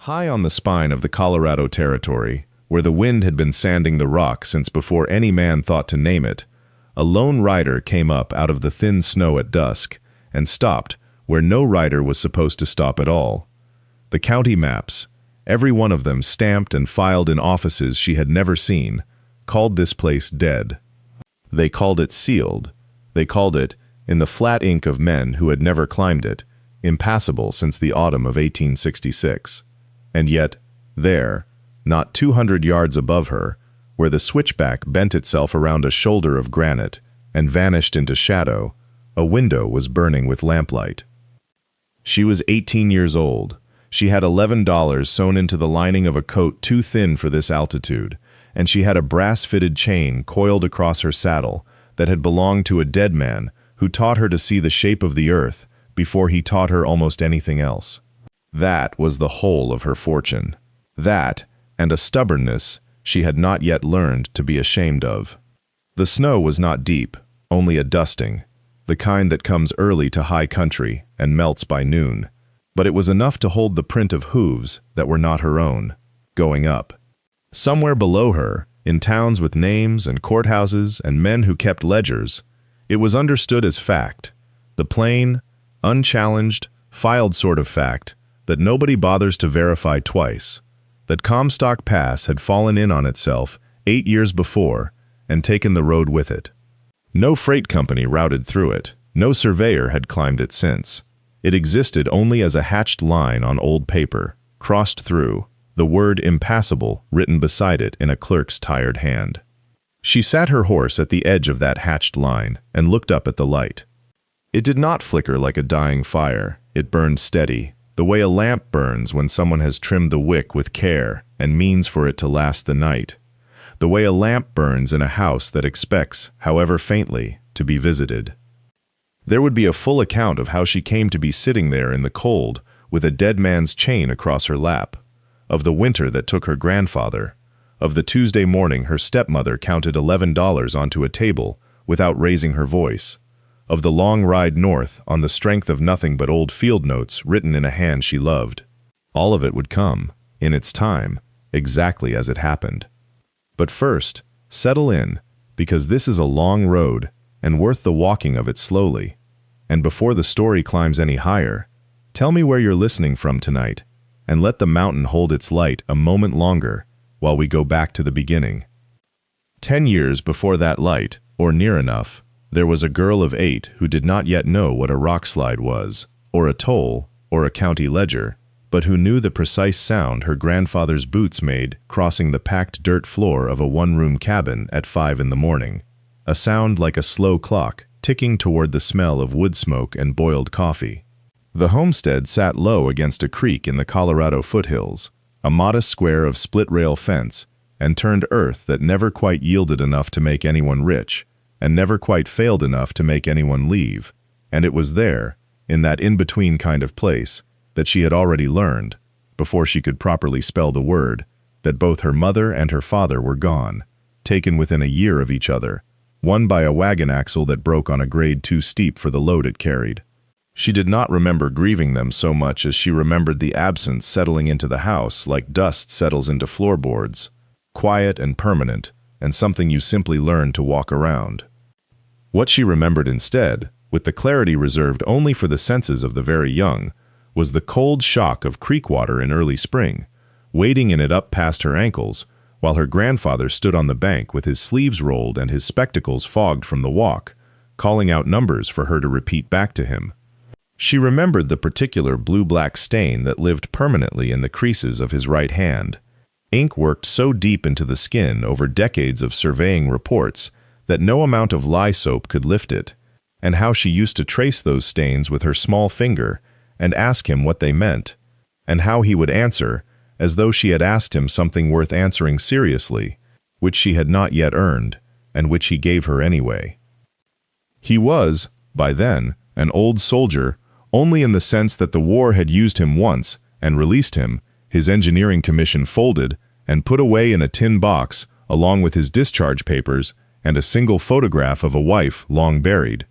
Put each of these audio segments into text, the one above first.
High on the spine of the Colorado Territory, where the wind had been sanding the rock since before any man thought to name it, a lone rider came up out of the thin snow at dusk and stopped where no rider was supposed to stop at all. The county maps, every one of them stamped and filed in offices she had never seen, called this place dead. They called it sealed. They called it, in the flat ink of men who had never climbed it, impassable since the autumn of 1866. And yet, there, not 200 yards above her, where the switchback bent itself around a shoulder of granite and vanished into shadow, a window was burning with lamplight. She was 18 years old. She had $11 sewn into the lining of a coat too thin for this altitude, and she had a brass-fitted chain coiled across her saddle that had belonged to a dead man who taught her to see the shape of the earth before he taught her almost anything else. That was the whole of her fortune. That, and a stubbornness she had not yet learned to be ashamed of. The snow was not deep, only a dusting, the kind that comes early to high country and melts by noon. But it was enough to hold the print of hooves that were not her own, going up. Somewhere below her, in towns with names and courthouses and men who kept ledgers, it was understood as fact, the plain, unchallenged, filed sort of fact that nobody bothers to verify twice, that Comstock Pass had fallen in on itself 8 years before and taken the road with it. No freight company routed through it, no surveyor had climbed it since. It existed only as a hatched line on old paper, crossed through, the word impassable written beside it in a clerk's tired hand. She sat her horse at the edge of that hatched line and looked up at the light. It did not flicker like a dying fire. It burned steady, the way a lamp burns when someone has trimmed the wick with care and means for it to last the night. The way a lamp burns in a house that expects, however faintly, to be visited. There would be a full account of how she came to be sitting there in the cold with a dead man's chain across her lap, of the winter that took her grandfather, of the Tuesday morning her stepmother counted $11 onto a table without raising her voice, of the long ride north on the strength of nothing but old field notes written in a hand she loved. All of it would come, in its time, exactly as it happened. But first, settle in, because this is a long road and worth the walking of it slowly. And before the story climbs any higher, tell me where you're listening from tonight, and let the mountain hold its light a moment longer while we go back to the beginning. 10 years before that light, or near enough, there was a girl of 8 who did not yet know what a rockslide was, or a toll, or a county ledger, but who knew the precise sound her grandfather's boots made crossing the packed dirt floor of a one-room cabin at 5 in the morning, a sound like a slow clock ticking toward the smell of wood smoke and boiled coffee. The homestead sat low against a creek in the Colorado foothills, a modest square of split-rail fence, and turned earth that never quite yielded enough to make anyone rich, and never quite failed enough to make anyone leave. And it was there, in that in-between kind of place, that she had already learned, before she could properly spell the word, that both her mother and her father were gone, taken within a year of each other, one by a wagon axle that broke on a grade too steep for the load it carried. She did not remember grieving them so much as she remembered the absence settling into the house like dust settles into floorboards, quiet and permanent, and something you simply learn to walk around. What she remembered instead, with the clarity reserved only for the senses of the very young, was the cold shock of creek water in early spring, wading in it up past her ankles, while her grandfather stood on the bank with his sleeves rolled and his spectacles fogged from the walk, calling out numbers for her to repeat back to him. She remembered the particular blue-black stain that lived permanently in the creases of his right hand, ink worked so deep into the skin over decades of surveying reports that no amount of lye soap could lift it, and how she used to trace those stains with her small finger and ask him what they meant, and how he would answer, as though she had asked him something worth answering seriously, which she had not yet earned, and which he gave her anyway. He was, by then, an old soldier, only in the sense that the war had used him once and released him, his engineering commission folded and put away in a tin box along with his discharge papers and a single photograph of a wife long buried.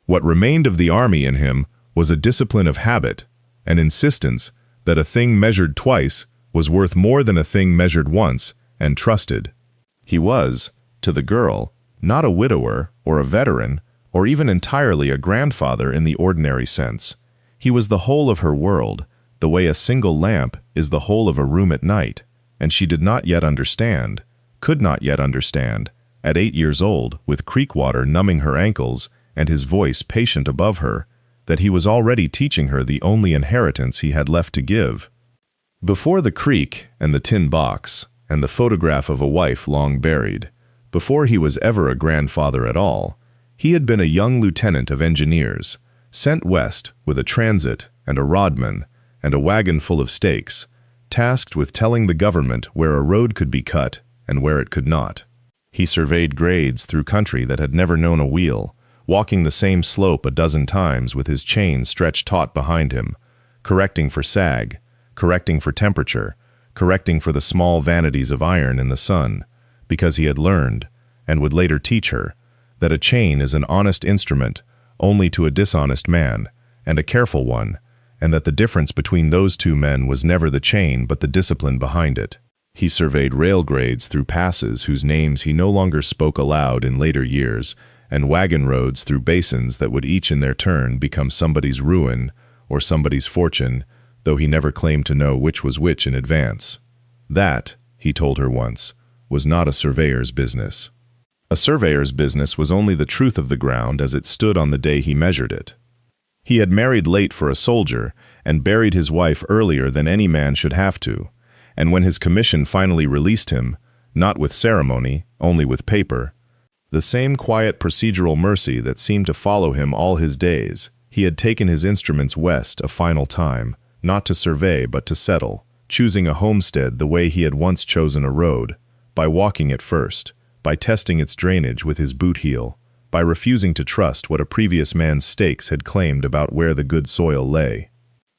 What remained of the army in him was a discipline of habit, an insistence that a thing measured twice was worth more than a thing measured once and trusted. He was, to the girl, not a widower or a veteran, or even entirely a grandfather in the ordinary sense. He was the whole of her world, the way a single lamp is the whole of a room at night, and she did not yet understand, could not yet understand, at 8 years old, with creek water numbing her ankles and his voice patient above her, that he was already teaching her the only inheritance he had left to give. Before the creek and the tin box, and the photograph of a wife long buried, before he was ever a grandfather at all, he had been a young lieutenant of engineers, sent west with a transit and a rodman and a wagon full of stakes, tasked with telling the government where a road could be cut and where it could not. He surveyed grades through country that had never known a wheel, walking the same slope a dozen times with his chain stretched taut behind him, correcting for sag, correcting for temperature, correcting for the small vanities of iron in the sun, because he had learned, and would later teach her, that a chain is an honest instrument only to a dishonest man, and a careful one, and that the difference between those two men was never the chain but the discipline behind it. He surveyed rail grades through passes whose names he no longer spoke aloud in later years, and wagon roads through basins that would each in their turn become somebody's ruin or somebody's fortune, though he never claimed to know which was which in advance. That, he told her once, was not a surveyor's business. A surveyor's business was only the truth of the ground as it stood on the day he measured it. He had married late for a soldier and buried his wife earlier than any man should have to, and when his commission finally released him, not with ceremony, only with paper, the same quiet procedural mercy that seemed to follow him all his days, he had taken his instruments west a final time, not to survey but to settle, choosing a homestead the way he had once chosen a road, by walking it first, by testing its drainage with his boot heel, by refusing to trust what a previous man's stakes had claimed about where the good soil lay.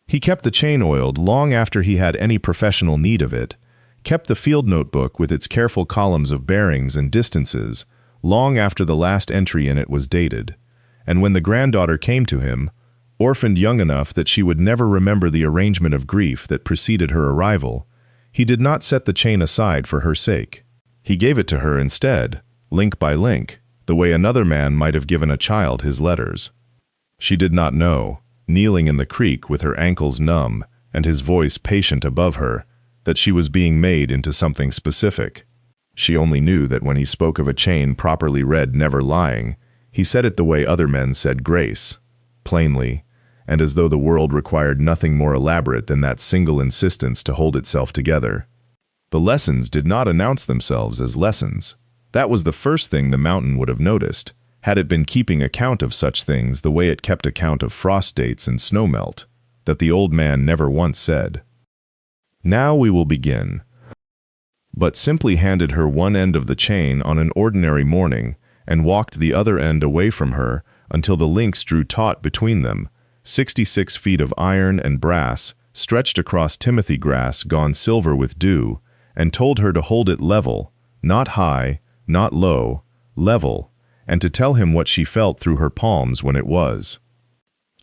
He kept the chain oiled long after he had any professional need of it, kept the field notebook with its careful columns of bearings and distances, long after the last entry in it was dated, and when the granddaughter came to him, orphaned young enough that she would never remember the arrangement of grief that preceded her arrival, he did not set the chain aside for her sake. He gave it to her instead, link by link, the way another man might have given a child his letters. She did not know, kneeling in the creek with her ankles numb and his voice patient above her, that she was being made into something specific. She only knew that when he spoke of a chain properly read never lying, he said it the way other men said grace, plainly, and as though the world required nothing more elaborate than that single insistence to hold itself together. The lessons did not announce themselves as lessons. That was the first thing the mountain would have noticed, had it been keeping account of such things the way it kept account of frost dates and snowmelt, that the old man never once said. Now we will begin. But simply handed her one end of the chain on an ordinary morning and walked the other end away from her until the links drew taut between them, 66 feet of iron and brass stretched across timothy grass gone silver with dew, and told her to hold it level, not high, not low, level, and to tell him what she felt through her palms when it was.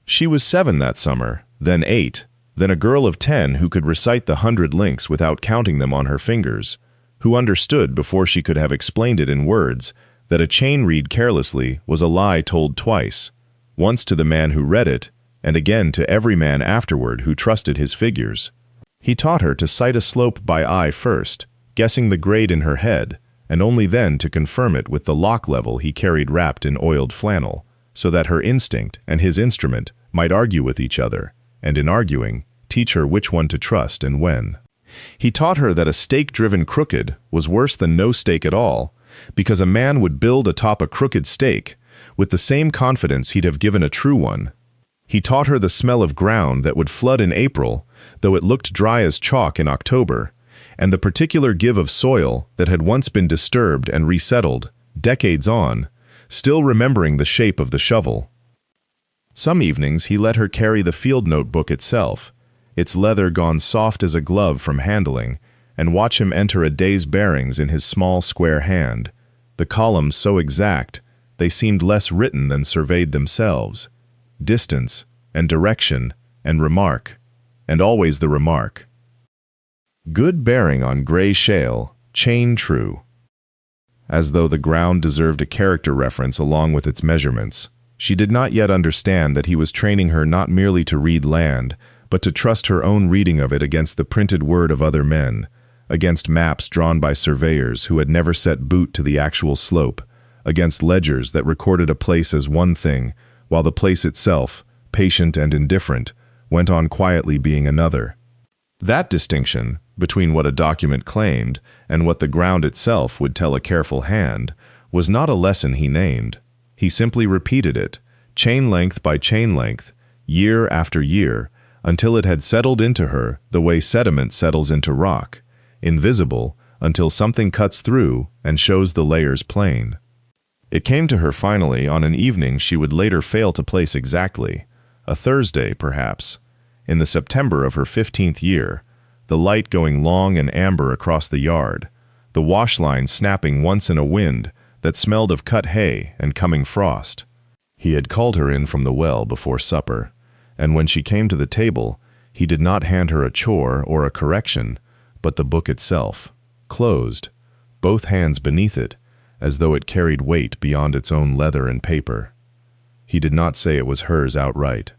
She was 7 that summer, then 8, then a girl of 10 who could recite the 100 links without counting them on her fingers, who understood before she could have explained it in words that a chain read carelessly was a lie told twice, once to the man who read it, and again to every man afterward who trusted his figures. He taught her to sight a slope by eye first, guessing the grade in her head, and only then to confirm it with the lock level he carried wrapped in oiled flannel, so that her instinct and his instrument might argue with each other, and in arguing, teach her which one to trust and when. He taught her that a stake driven crooked was worse than no stake at all, because a man would build atop a crooked stake with the same confidence he'd have given a true one. He taught her the smell of ground that would flood in April, though it looked dry as chalk in October, and the particular give of soil that had once been disturbed and resettled, decades on, still remembering the shape of the shovel. Some evenings he let her carry the field notebook itself, its leather gone soft as a glove from handling, and watch him enter a day's bearings in his small square hand, the columns so exact they seemed less written than surveyed themselves. Distance, and direction, and remark, and always the remark. Good bearing on gray shale, chain true. As though the ground deserved a character reference along with its measurements, she did not yet understand that he was training her not merely to read land, but to trust her own reading of it against the printed word of other men, against maps drawn by surveyors who had never set boot to the actual slope, against ledgers that recorded a place as one thing, while the place itself, patient and indifferent, went on quietly being another. That distinction, between what a document claimed and what the ground itself would tell a careful hand, was not a lesson he named. He simply repeated it, chain length by chain length, year after year, until it had settled into her the way sediment settles into rock, invisible until something cuts through and shows the layers plain. It came to her finally on an evening she would later fail to place exactly, a Thursday perhaps, in the September of her 15th year, the light going long and amber across the yard, the wash line snapping once in a wind that smelled of cut hay and coming frost. He had called her in from the well before supper, and when she came to the table, he did not hand her a chore or a correction, but the book itself, closed, both hands beneath it, as though it carried weight beyond its own leather and paper. He did not say it was hers outright.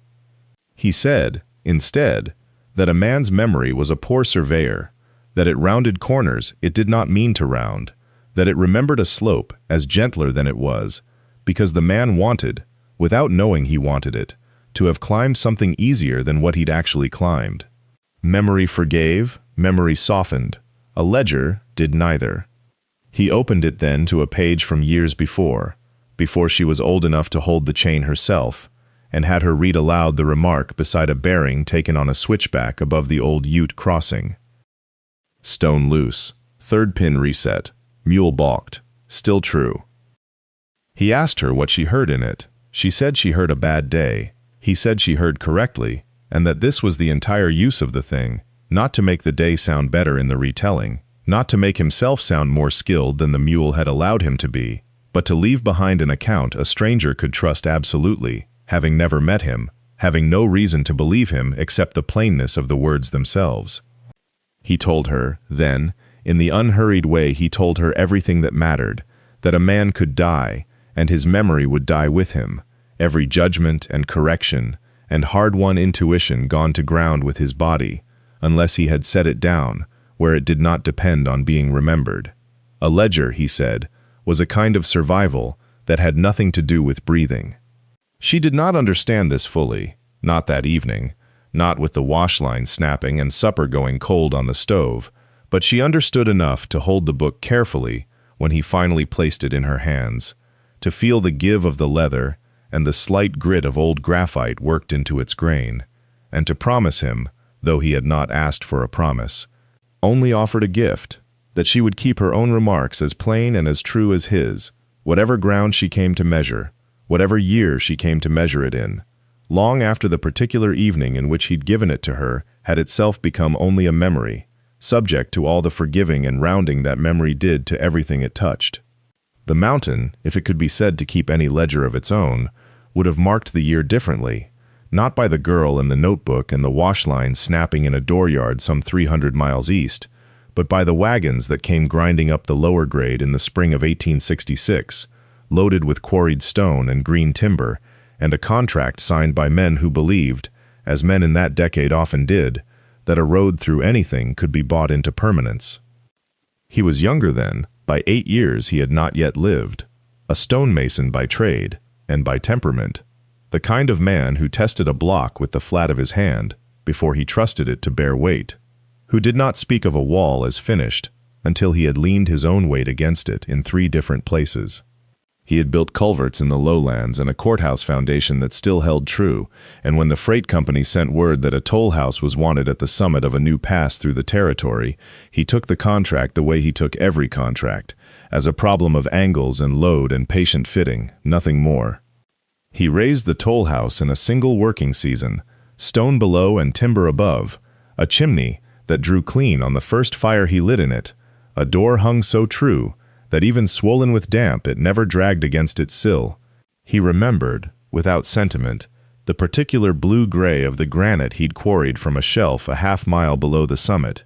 He said, instead, that a man's memory was a poor surveyor, that it rounded corners it did not mean to round, that it remembered a slope as gentler than it was, because the man wanted, without knowing he wanted it, to have climbed something easier than what he'd actually climbed. Memory forgave, memory softened. A ledger did neither. He opened it then to a page from years before she was old enough to hold the chain herself, and had her read aloud the remark beside a bearing taken on a switchback above the old Ute crossing. Stone loose, third pin reset, mule balked, still true. He asked her what she heard in it. She said she heard a bad day. He said she heard correctly, and that this was the entire use of the thing, not to make the day sound better in the retelling, not to make himself sound more skilled than the mule had allowed him to be, but to leave behind an account a stranger could trust absolutely, having never met him, having no reason to believe him except the plainness of the words themselves. He told her, then, in the unhurried way he told her everything that mattered, that a man could die, and his memory would die with him, every judgment and correction and hard-won intuition gone to ground with his body, unless he had set it down, where it did not depend on being remembered. A ledger, he said, was a kind of survival that had nothing to do with breathing. She did not understand this fully, not that evening, not with the wash line snapping and supper going cold on the stove, but she understood enough to hold the book carefully when he finally placed it in her hands, to feel the give of the leather and the slight grit of old graphite worked into its grain, and to promise him, though he had not asked for a promise, only offered a gift, that she would keep her own remarks as plain and as true as his, whatever ground she came to measure, whatever year she came to measure it in, long after the particular evening in which he'd given it to her had itself become only a memory, subject to all the forgiving and rounding that memory did to everything it touched. The mountain, if it could be said to keep any ledger of its own, would have marked the year differently, not by the girl and the notebook and the wash line snapping in a dooryard some 300 miles east, but by the wagons that came grinding up the lower grade in the spring of 1866, loaded with quarried stone and green timber, and a contract signed by men who believed, as men in that decade often did, that a road through anything could be bought into permanence. He was younger then. By 8 years he had not yet lived, a stonemason by trade and by temperament, the kind of man who tested a block with the flat of his hand before he trusted it to bear weight, who did not speak of a wall as finished until he had leaned his own weight against it in 3 different places. He had built culverts in the lowlands and a courthouse foundation that still held true, and when the freight company sent word that a toll house was wanted at the summit of a new pass through the territory, he took the contract the way he took every contract, as a problem of angles and load and patient fitting, nothing more. He raised the toll house in a single working season, stone below and timber above, a chimney that drew clean on the first fire he lit in it, a door hung so true that even swollen with damp it never dragged against its sill. He remembered, without sentiment, the particular blue-gray of the granite he'd quarried from a shelf a half-mile below the summit,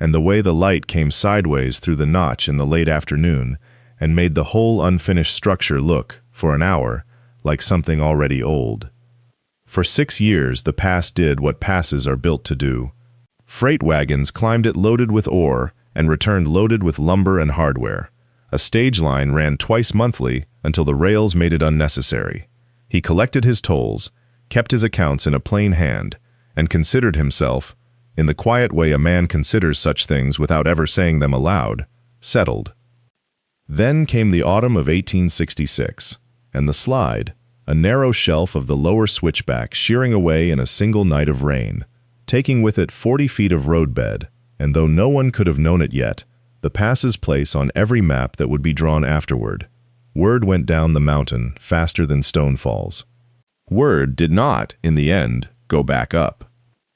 and the way the light came sideways through the notch in the late afternoon and made the whole unfinished structure look, for an hour, like something already old. For 6 years the pass did what passes are built to do. Freight wagons climbed it loaded with ore and returned loaded with lumber and hardware. A stage line ran twice monthly until the rails made it unnecessary. He collected his tolls, kept his accounts in a plain hand, and considered himself, in the quiet way a man considers such things without ever saying them aloud, settled. Then came the autumn of 1866, and the slide, a narrow shelf of the lower switchback shearing away in a single night of rain, taking with it 40 feet of roadbed, and though no one could have known it yet, the pass's place on every map that would be drawn afterward. Word went down the mountain faster than stone falls. Word did not, in the end, go back up.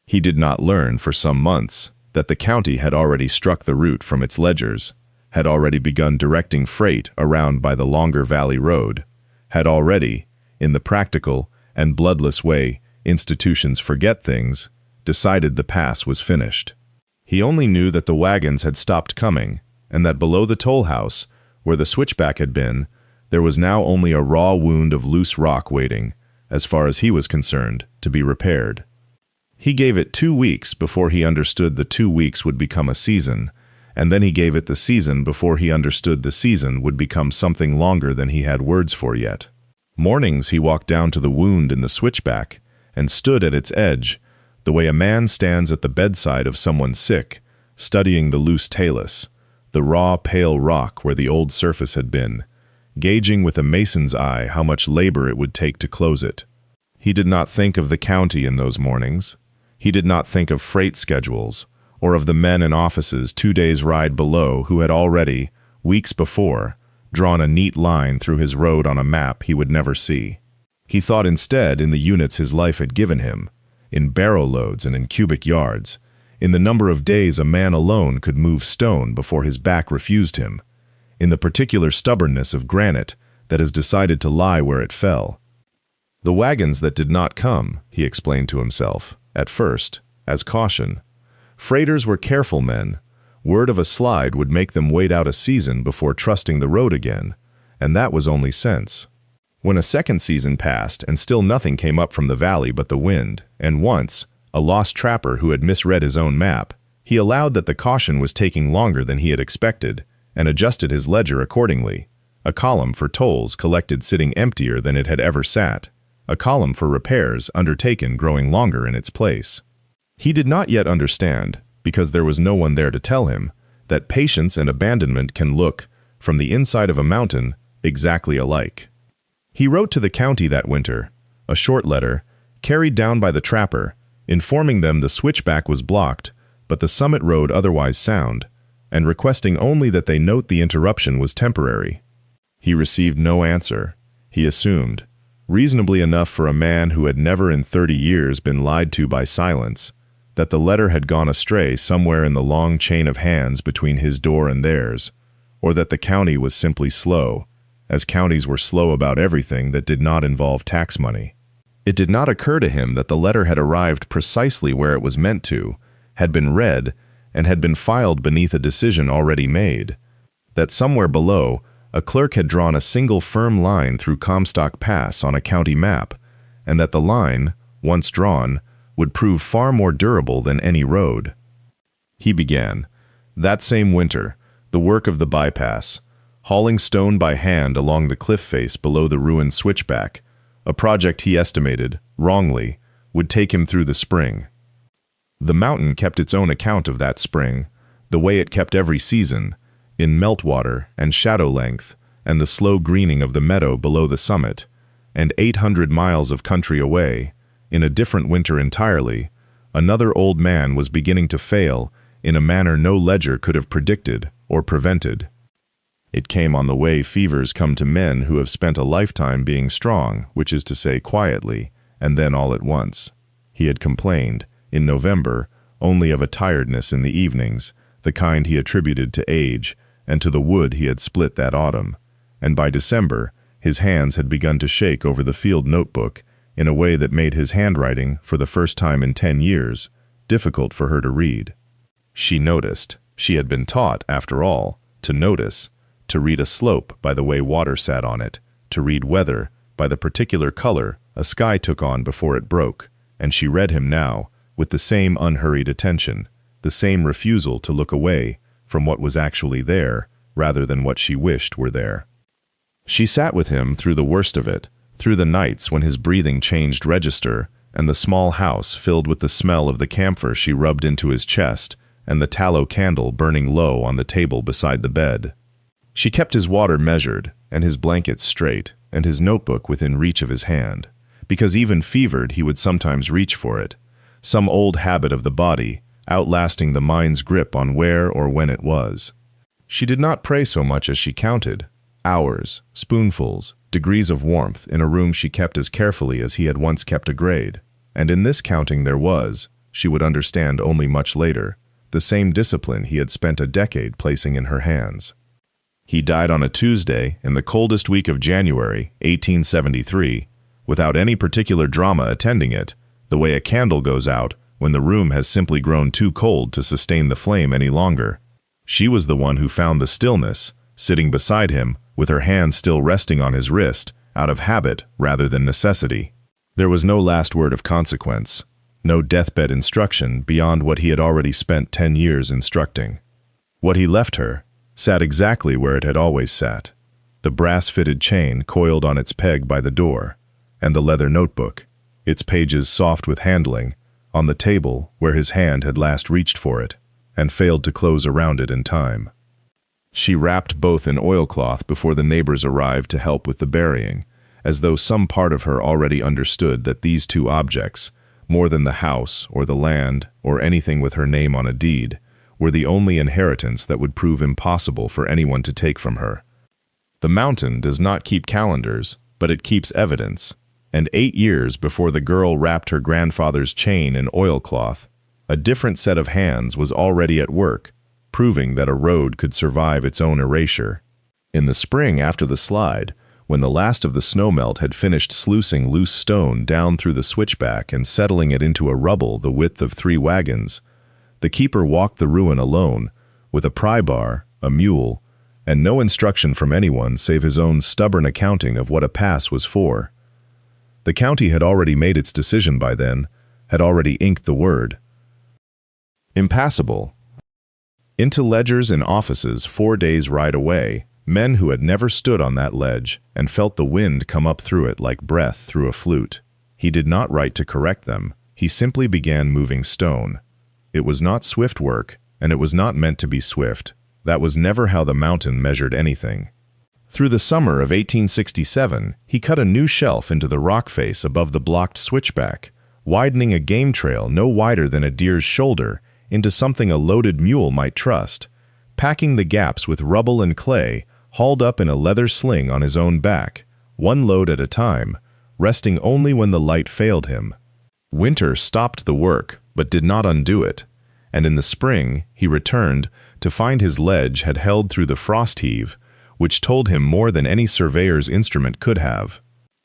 He did not learn for some months that the county had already struck the route from its ledgers, had already begun directing freight around by the longer valley road, had already, in the practical and bloodless way institutions forget things, decided the pass was finished. He only knew that the wagons had stopped coming, and that below the toll house, where the switchback had been, there was now only a raw wound of loose rock waiting, as far as he was concerned, to be repaired. He gave it 2 weeks before he understood the 2 weeks would become a season, and then he gave it the season before he understood the season would become something longer than he had words for yet. Mornings he walked down to the wound in the switchback and stood at its edge, the way a man stands at the bedside of someone sick, studying the loose talus, the raw, pale rock where the old surface had been, gauging with a mason's eye how much labor it would take to close it. He did not think of the county in those mornings. He did not think of freight schedules, or of the men in offices 2 days' ride below who had already, weeks before, drawn a neat line through his road on a map he would never see. He thought instead in the units his life had given him, in barrow loads and in cubic yards, in the number of days a man alone could move stone before his back refused him, in the particular stubbornness of granite that has decided to lie where it fell. The wagons that did not come, he explained to himself, at first, as caution. Freighters were careful men. Word of a slide would make them wait out a season before trusting the road again, and that was only sense. When a second season passed and still nothing came up from the valley but the wind, and once, a lost trapper who had misread his own map, he allowed that the caution was taking longer than he had expected, and adjusted his ledger accordingly. A column for tolls collected sitting emptier than it had ever sat, a column for repairs undertaken growing longer in its place. He did not yet understand, because there was no one there to tell him, that patience and abandonment can look, from the inside of a mountain, exactly alike. He wrote to the county that winter, a short letter, carried down by the trapper, informing them the switchback was blocked, but the summit road otherwise sound, and requesting only that they note the interruption was temporary. He received no answer. He assumed, reasonably enough for a man who had never in 30 years been lied to by silence, that the letter had gone astray somewhere in the long chain of hands between his door and theirs, or that the county was simply slow, as counties were slow about everything that did not involve tax money. It did not occur to him that the letter had arrived precisely where it was meant to, had been read, and had been filed beneath a decision already made, that somewhere below, a clerk had drawn a single firm line through Comstock Pass on a county map, and that the line, once drawn, would prove far more durable than any road. He began, that same winter, the work of the bypass, hauling stone by hand along the cliff face below the ruined switchback, a project he estimated, wrongly, would take him through the spring. The mountain kept its own account of that spring, the way it kept every season, in meltwater and shadow length and the slow greening of the meadow below the summit, and 800 miles of country away, in a different winter entirely, another old man was beginning to fail in a manner no ledger could have predicted or prevented. It came on the way fevers come to men who have spent a lifetime being strong, which is to say quietly, and then all at once. He had complained, in November, only of a tiredness in the evenings, the kind he attributed to age, and to the wood he had split that autumn, and by December his hands had begun to shake over the field notebook in a way that made his handwriting, for the first time in 10 years, difficult for her to read. She noticed. She had been taught, after all, to notice, to read a slope by the way water sat on it, to read weather by the particular color a sky took on before it broke, and she read him now, with the same unhurried attention, the same refusal to look away from what was actually there, rather than what she wished were there. She sat with him through the worst of it, through the nights when his breathing changed register, and the small house filled with the smell of the camphor she rubbed into his chest, and the tallow candle burning low on the table beside the bed. She kept his water measured, and his blankets straight, and his notebook within reach of his hand, because even fevered he would sometimes reach for it, some old habit of the body, outlasting the mind's grip on where or when it was. She did not pray so much as she counted, hours, spoonfuls, degrees of warmth in a room she kept as carefully as he had once kept a grade, and in this counting there was, she would understand only much later, the same discipline he had spent a decade placing in her hands. He died on a Tuesday in the coldest week of January, 1873, without any particular drama attending it, the way a candle goes out when the room has simply grown too cold to sustain the flame any longer. She was the one who found the stillness, sitting beside him, with her hand still resting on his wrist, out of habit rather than necessity. There was no last word of consequence, no deathbed instruction beyond what he had already spent 10 years instructing. What he left her sat exactly where it had always sat, the brass-fitted chain coiled on its peg by the door, and the leather notebook, its pages soft with handling, on the table where his hand had last reached for it, and failed to close around it in time. She wrapped both in oilcloth before the neighbors arrived to help with the burying, as though some part of her already understood that these two objects, more than the house or the land or anything with her name on a deed, were the only inheritance that would prove impossible for anyone to take from her. The mountain does not keep calendars, but it keeps evidence, and 8 years before the girl wrapped her grandfather's chain in oilcloth, a different set of hands was already at work, proving that a road could survive its own erasure. In the spring after the slide, when the last of the snowmelt had finished sluicing loose stone down through the switchback and settling it into a rubble the width of 3 wagons, the keeper walked the ruin alone, with a pry bar, a mule, and no instruction from anyone save his own stubborn accounting of what a pass was for. The county had already made its decision by then, had already inked the word. Impassable. Into ledgers and offices 4 days' ride away, men who had never stood on that ledge and felt the wind come up through it like breath through a flute. He did not write to correct them, he simply began moving stone. It was not swift work, and it was not meant to be swift. That was never how the mountain measured anything. Through the summer of 1867, he cut a new shelf into the rock face above the blocked switchback, widening a game trail no wider than a deer's shoulder into something a loaded mule might trust, packing the gaps with rubble and clay, hauled up in a leather sling on his own back, one load at a time, resting only when the light failed him. Winter stopped the work, but did not undo it, and in the spring he returned to find his ledge had held through the frost heave, which told him more than any surveyor's instrument could have.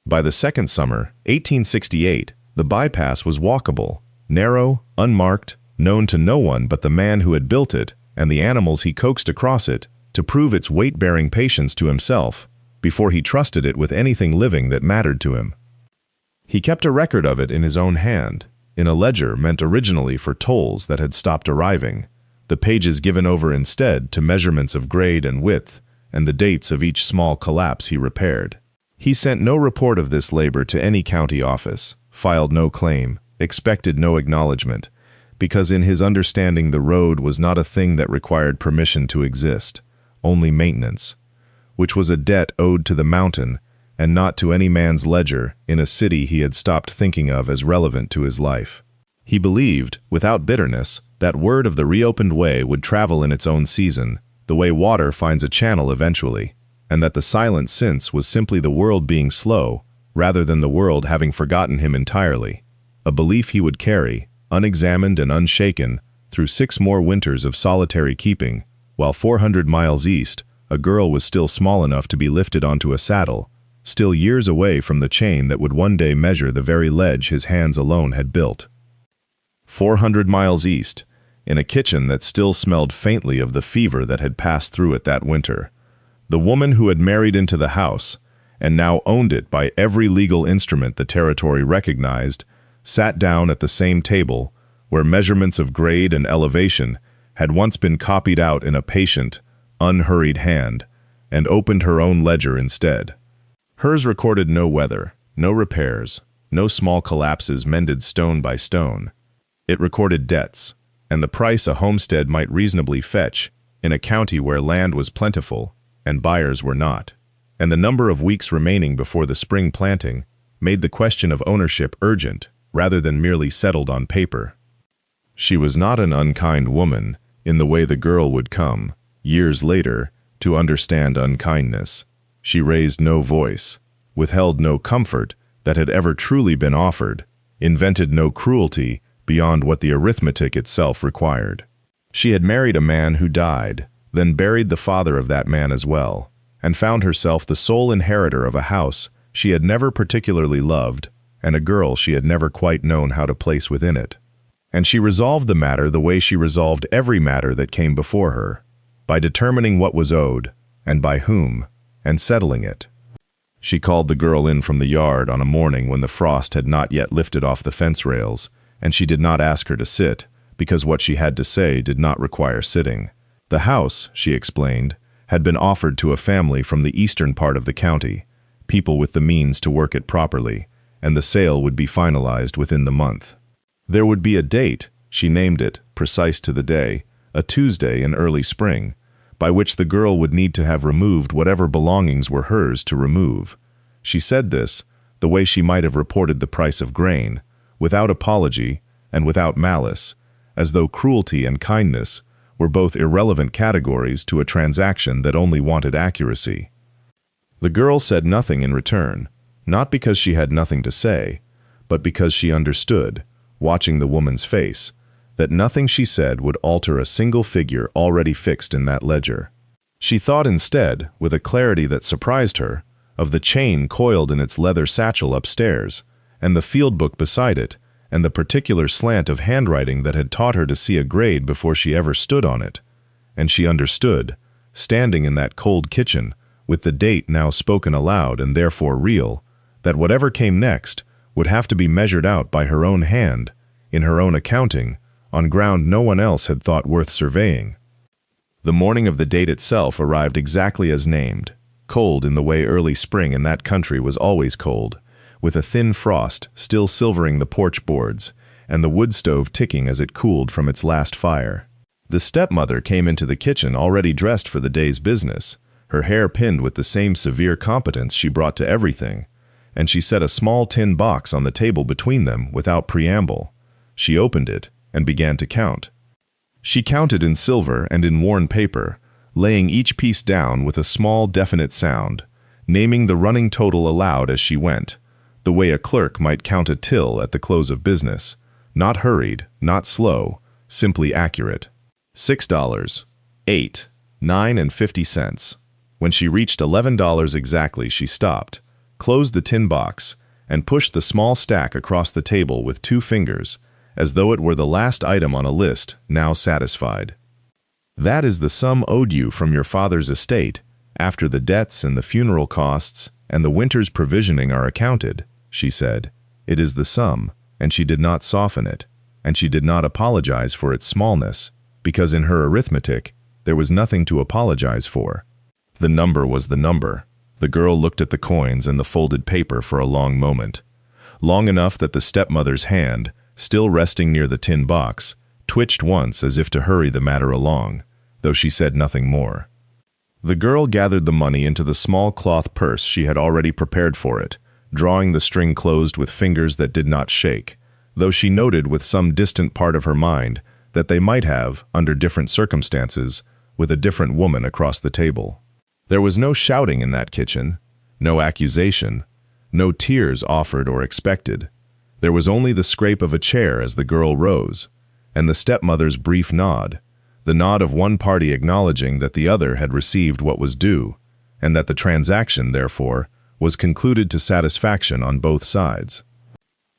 By the second summer, 1868, the bypass was walkable, narrow, unmarked, known to no one but the man who had built it and the animals he coaxed across it to prove its weight-bearing patience to himself before he trusted it with anything living that mattered to him. He kept a record of it in his own hand, in a ledger meant originally for tolls that had stopped arriving, the pages given over instead to measurements of grade and width, and the dates of each small collapse he repaired. He sent no report of this labor to any county office, filed no claim, expected no acknowledgement, because in his understanding the road was not a thing that required permission to exist, only maintenance, which was a debt owed to the mountain and not to any man's ledger in a city he had stopped thinking of as relevant to his life. He believed, without bitterness, that word of the reopened way would travel in its own season, the way water finds a channel eventually, and that the silent since was simply the world being slow, rather than the world having forgotten him entirely, a belief he would carry, unexamined and unshaken, through 6 more winters of solitary keeping, while 400 miles east, a girl was still small enough to be lifted onto a saddle, still years away from the chain that would one day measure the very ledge his hands alone had built. 400 miles east, in a kitchen that still smelled faintly of the fever that had passed through it that winter. The woman who had married into the house, and now owned it by every legal instrument the territory recognized, sat down at the same table where measurements of grade and elevation had once been copied out in a patient, unhurried hand, and opened her own ledger instead. Hers recorded no weather, no repairs, no small collapses mended stone by stone. It recorded debts, and the price a homestead might reasonably fetch in a county where land was plentiful and buyers were not, and the number of weeks remaining before the spring planting made the question of ownership urgent rather than merely settled on paper. She was not an unkind woman in the way the girl would come, years later, to understand unkindness. She raised no voice, withheld no comfort that had ever truly been offered, invented no cruelty beyond what the arithmetic itself required. She had married a man who died, then buried the father of that man as well, and found herself the sole inheritor of a house she had never particularly loved, and a girl she had never quite known how to place within it. And she resolved the matter the way she resolved every matter that came before her, by determining what was owed, and by whom, and settling it. She called the girl in from the yard on a morning when the frost had not yet lifted off the fence rails, and she did not ask her to sit, because what she had to say did not require sitting. The house, she explained, had been offered to a family from the eastern part of the county, people with the means to work it properly, and the sale would be finalized within the month. There would be a date, she named it, precise to the day, a Tuesday in early spring, by which the girl would need to have removed whatever belongings were hers to remove. She said this, the way she might have reported the price of grain, without apology and without malice, as though cruelty and kindness were both irrelevant categories to a transaction that only wanted accuracy. The girl said nothing in return, not because she had nothing to say, but because she understood, watching the woman's face, that nothing she said would alter a single figure already fixed in that ledger. She thought instead, with a clarity that surprised her, of the chain coiled in its leather satchel upstairs, and the field book beside it, and the particular slant of handwriting that had taught her to see a grade before she ever stood on it. And she understood, standing in that cold kitchen, with the date now spoken aloud and therefore real, that whatever came next would have to be measured out by her own hand, in her own accounting, on ground no one else had thought worth surveying. The morning of the date itself arrived exactly as named, cold in the way early spring in that country was always cold, with a thin frost still silvering the porch boards, and the wood stove ticking as it cooled from its last fire. The stepmother came into the kitchen already dressed for the day's business, her hair pinned with the same severe competence she brought to everything, and she set a small tin box on the table between them without preamble. She opened it and began to count. She counted in silver and in worn paper, laying each piece down with a small definite sound, naming the running total aloud as she went, the way a clerk might count a till at the close of business, not hurried, not slow, simply accurate. $6, $8, $9.50. When she reached $11 exactly, she stopped, closed the tin box, and pushed the small stack across the table with 2 fingers, as though it were the last item on a list, now satisfied. That is the sum owed you from your father's estate, after the debts and the funeral costs and the winter's provisioning are accounted, she said. It is the sum, and she did not soften it, and she did not apologize for its smallness, because in her arithmetic there was nothing to apologize for. The number was the number. The girl looked at the coins and the folded paper for a long moment, long enough that the stepmother's hand, still resting near the tin box, twitched once as if to hurry the matter along, though she said nothing more. The girl gathered the money into the small cloth purse she had already prepared for it, drawing the string closed with fingers that did not shake, though she noted with some distant part of her mind that they might have, under different circumstances, with a different woman across the table. There was no shouting in that kitchen, no accusation, no tears offered or expected. There was only the scrape of a chair as the girl rose, and the stepmother's brief nod, the nod of one party acknowledging that the other had received what was due, and that the transaction, therefore, was concluded to satisfaction on both sides.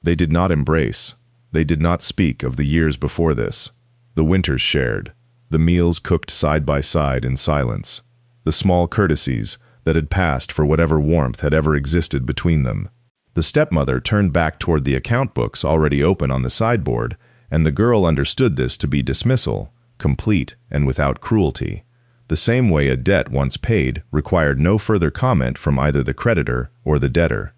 They did not embrace. They did not speak of the years before this. The winters shared, the meals cooked side by side in silence, the small courtesies that had passed for whatever warmth had ever existed between them. The stepmother turned back toward the account books already open on the sideboard, and the girl understood this to be dismissal, complete and without cruelty. The same way a debt once paid required no further comment from either the creditor or the debtor.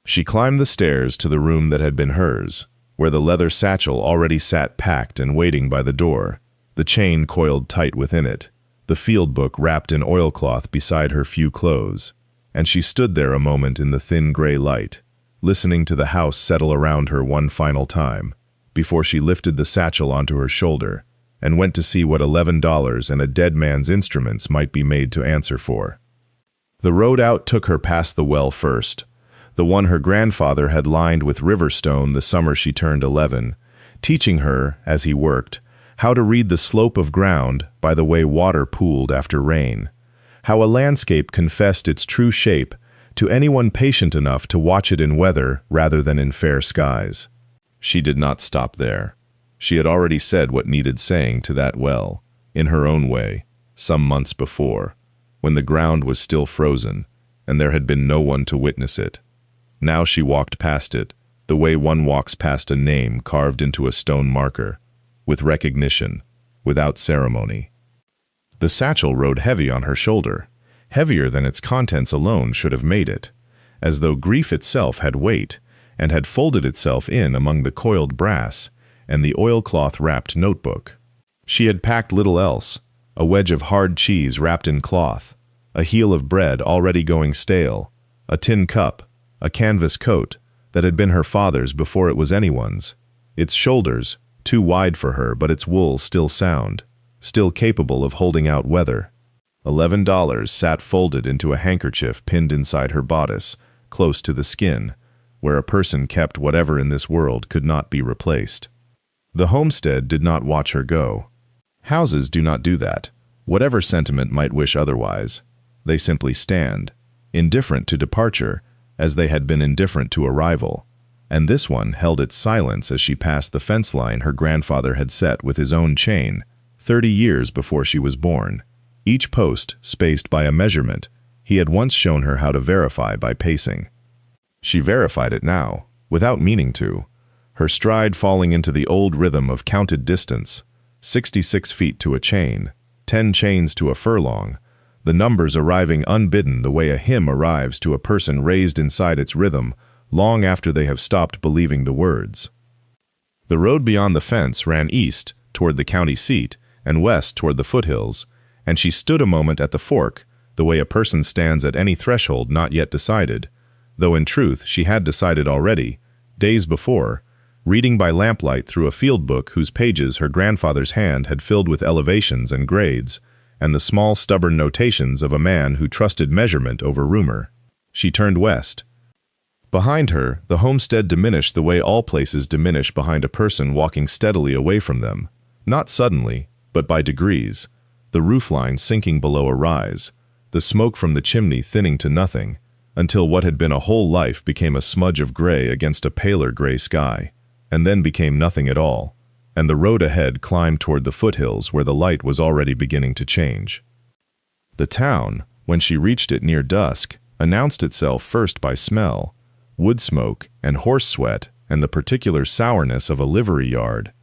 She climbed the stairs to the room that had been hers, where the leather satchel already sat packed and waiting by the door, the chain coiled tight within it, the field book wrapped in oilcloth beside her few clothes, and she stood there a moment in the thin gray light, listening to the house settle around her one final time, before she lifted the satchel onto her shoulder and went to see what $11 and a dead man's instruments might be made to answer for. The road out took her past the well first, the one her grandfather had lined with river stone the summer she turned 11, teaching her, as he worked, how to read the slope of ground by the way water pooled after rain, how a landscape confessed its true shape to anyone patient enough to watch it in weather rather than in fair skies. She did not stop there. She had already said what needed saying to that well, in her own way, some months before, when the ground was still frozen, and there had been no one to witness it. Now she walked past it, the way one walks past a name carved into a stone marker, with recognition, without ceremony. The satchel rode heavy on her shoulder, heavier than its contents alone should have made it, as though grief itself had weight, and had folded itself in among the coiled brass and the oilcloth-wrapped notebook. She had packed little else, a wedge of hard cheese wrapped in cloth, a heel of bread already going stale, a tin cup, a canvas coat that had been her father's before it was anyone's, its shoulders, too wide for her but its wool still sound, still capable of holding out weather. $11 sat folded into a handkerchief pinned inside her bodice, close to the skin, where a person kept whatever in this world could not be replaced. The homestead did not watch her go. Houses do not do that, whatever sentiment might wish otherwise. They simply stand, indifferent to departure, as they had been indifferent to arrival, and this one held its silence as she passed the fence line her grandfather had set with his own chain, 30 years before she was born, each post spaced by a measurement he had once shown her how to verify by pacing. She verified it now, without meaning to, her stride falling into the old rhythm of counted distance, 66 feet to a chain, 10 chains to a furlong, the numbers arriving unbidden the way a hymn arrives to a person raised inside its rhythm long after they have stopped believing the words. The road beyond the fence ran east toward the county seat and west toward the foothills, and she stood a moment at the fork, the way a person stands at any threshold not yet decided, though in truth she had decided already, days before, reading by lamplight through a field book whose pages her grandfather's hand had filled with elevations and grades, and the small stubborn notations of a man who trusted measurement over rumor. She turned west. Behind her, the homestead diminished the way all places diminish behind a person walking steadily away from them, not suddenly, but by degrees, the roofline sinking below a rise, the smoke from the chimney thinning to nothing, until what had been a whole life became a smudge of gray against a paler gray sky, and then became nothing at all, and the road ahead climbed toward the foothills where the light was already beginning to change. The town, when she reached it near dusk, announced itself first by smell, wood smoke and horse sweat and the particular sourness of a livery yard,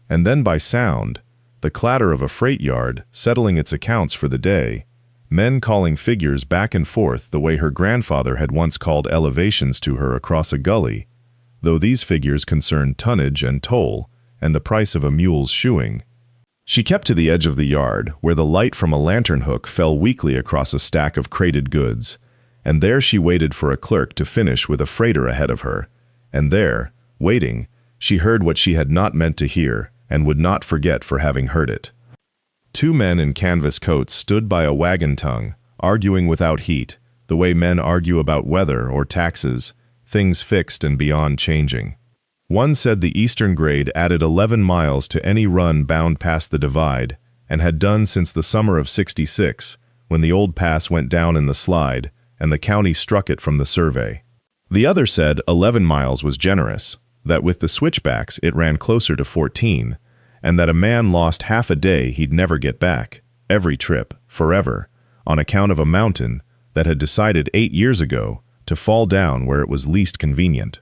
and then by sound, the clatter of a freight yard settling its accounts for the day, men calling figures back and forth the way her grandfather had once called elevations to her across a gully, though these figures concerned tonnage and toll and the price of a mule's shoeing. She kept to the edge of the yard, where the light from a lantern hook fell weakly across a stack of crated goods, and there she waited for a clerk to finish with a freighter ahead of her, and there, waiting, she heard what she had not meant to hear and would not forget for having heard it. 2 men in canvas coats stood by a wagon tongue, arguing without heat, the way men argue about weather or taxes, things fixed and beyond changing. One said the eastern grade added 11 miles to any run bound past the divide, and had done since the summer of '66, when the old pass went down in the slide, and the county struck it from the survey. The other said 11 miles was generous, that with the switchbacks it ran closer to 14, and that a man lost half a day he'd never get back, every trip, forever, on account of a mountain that had decided 8 years ago to fall down where it was least convenient.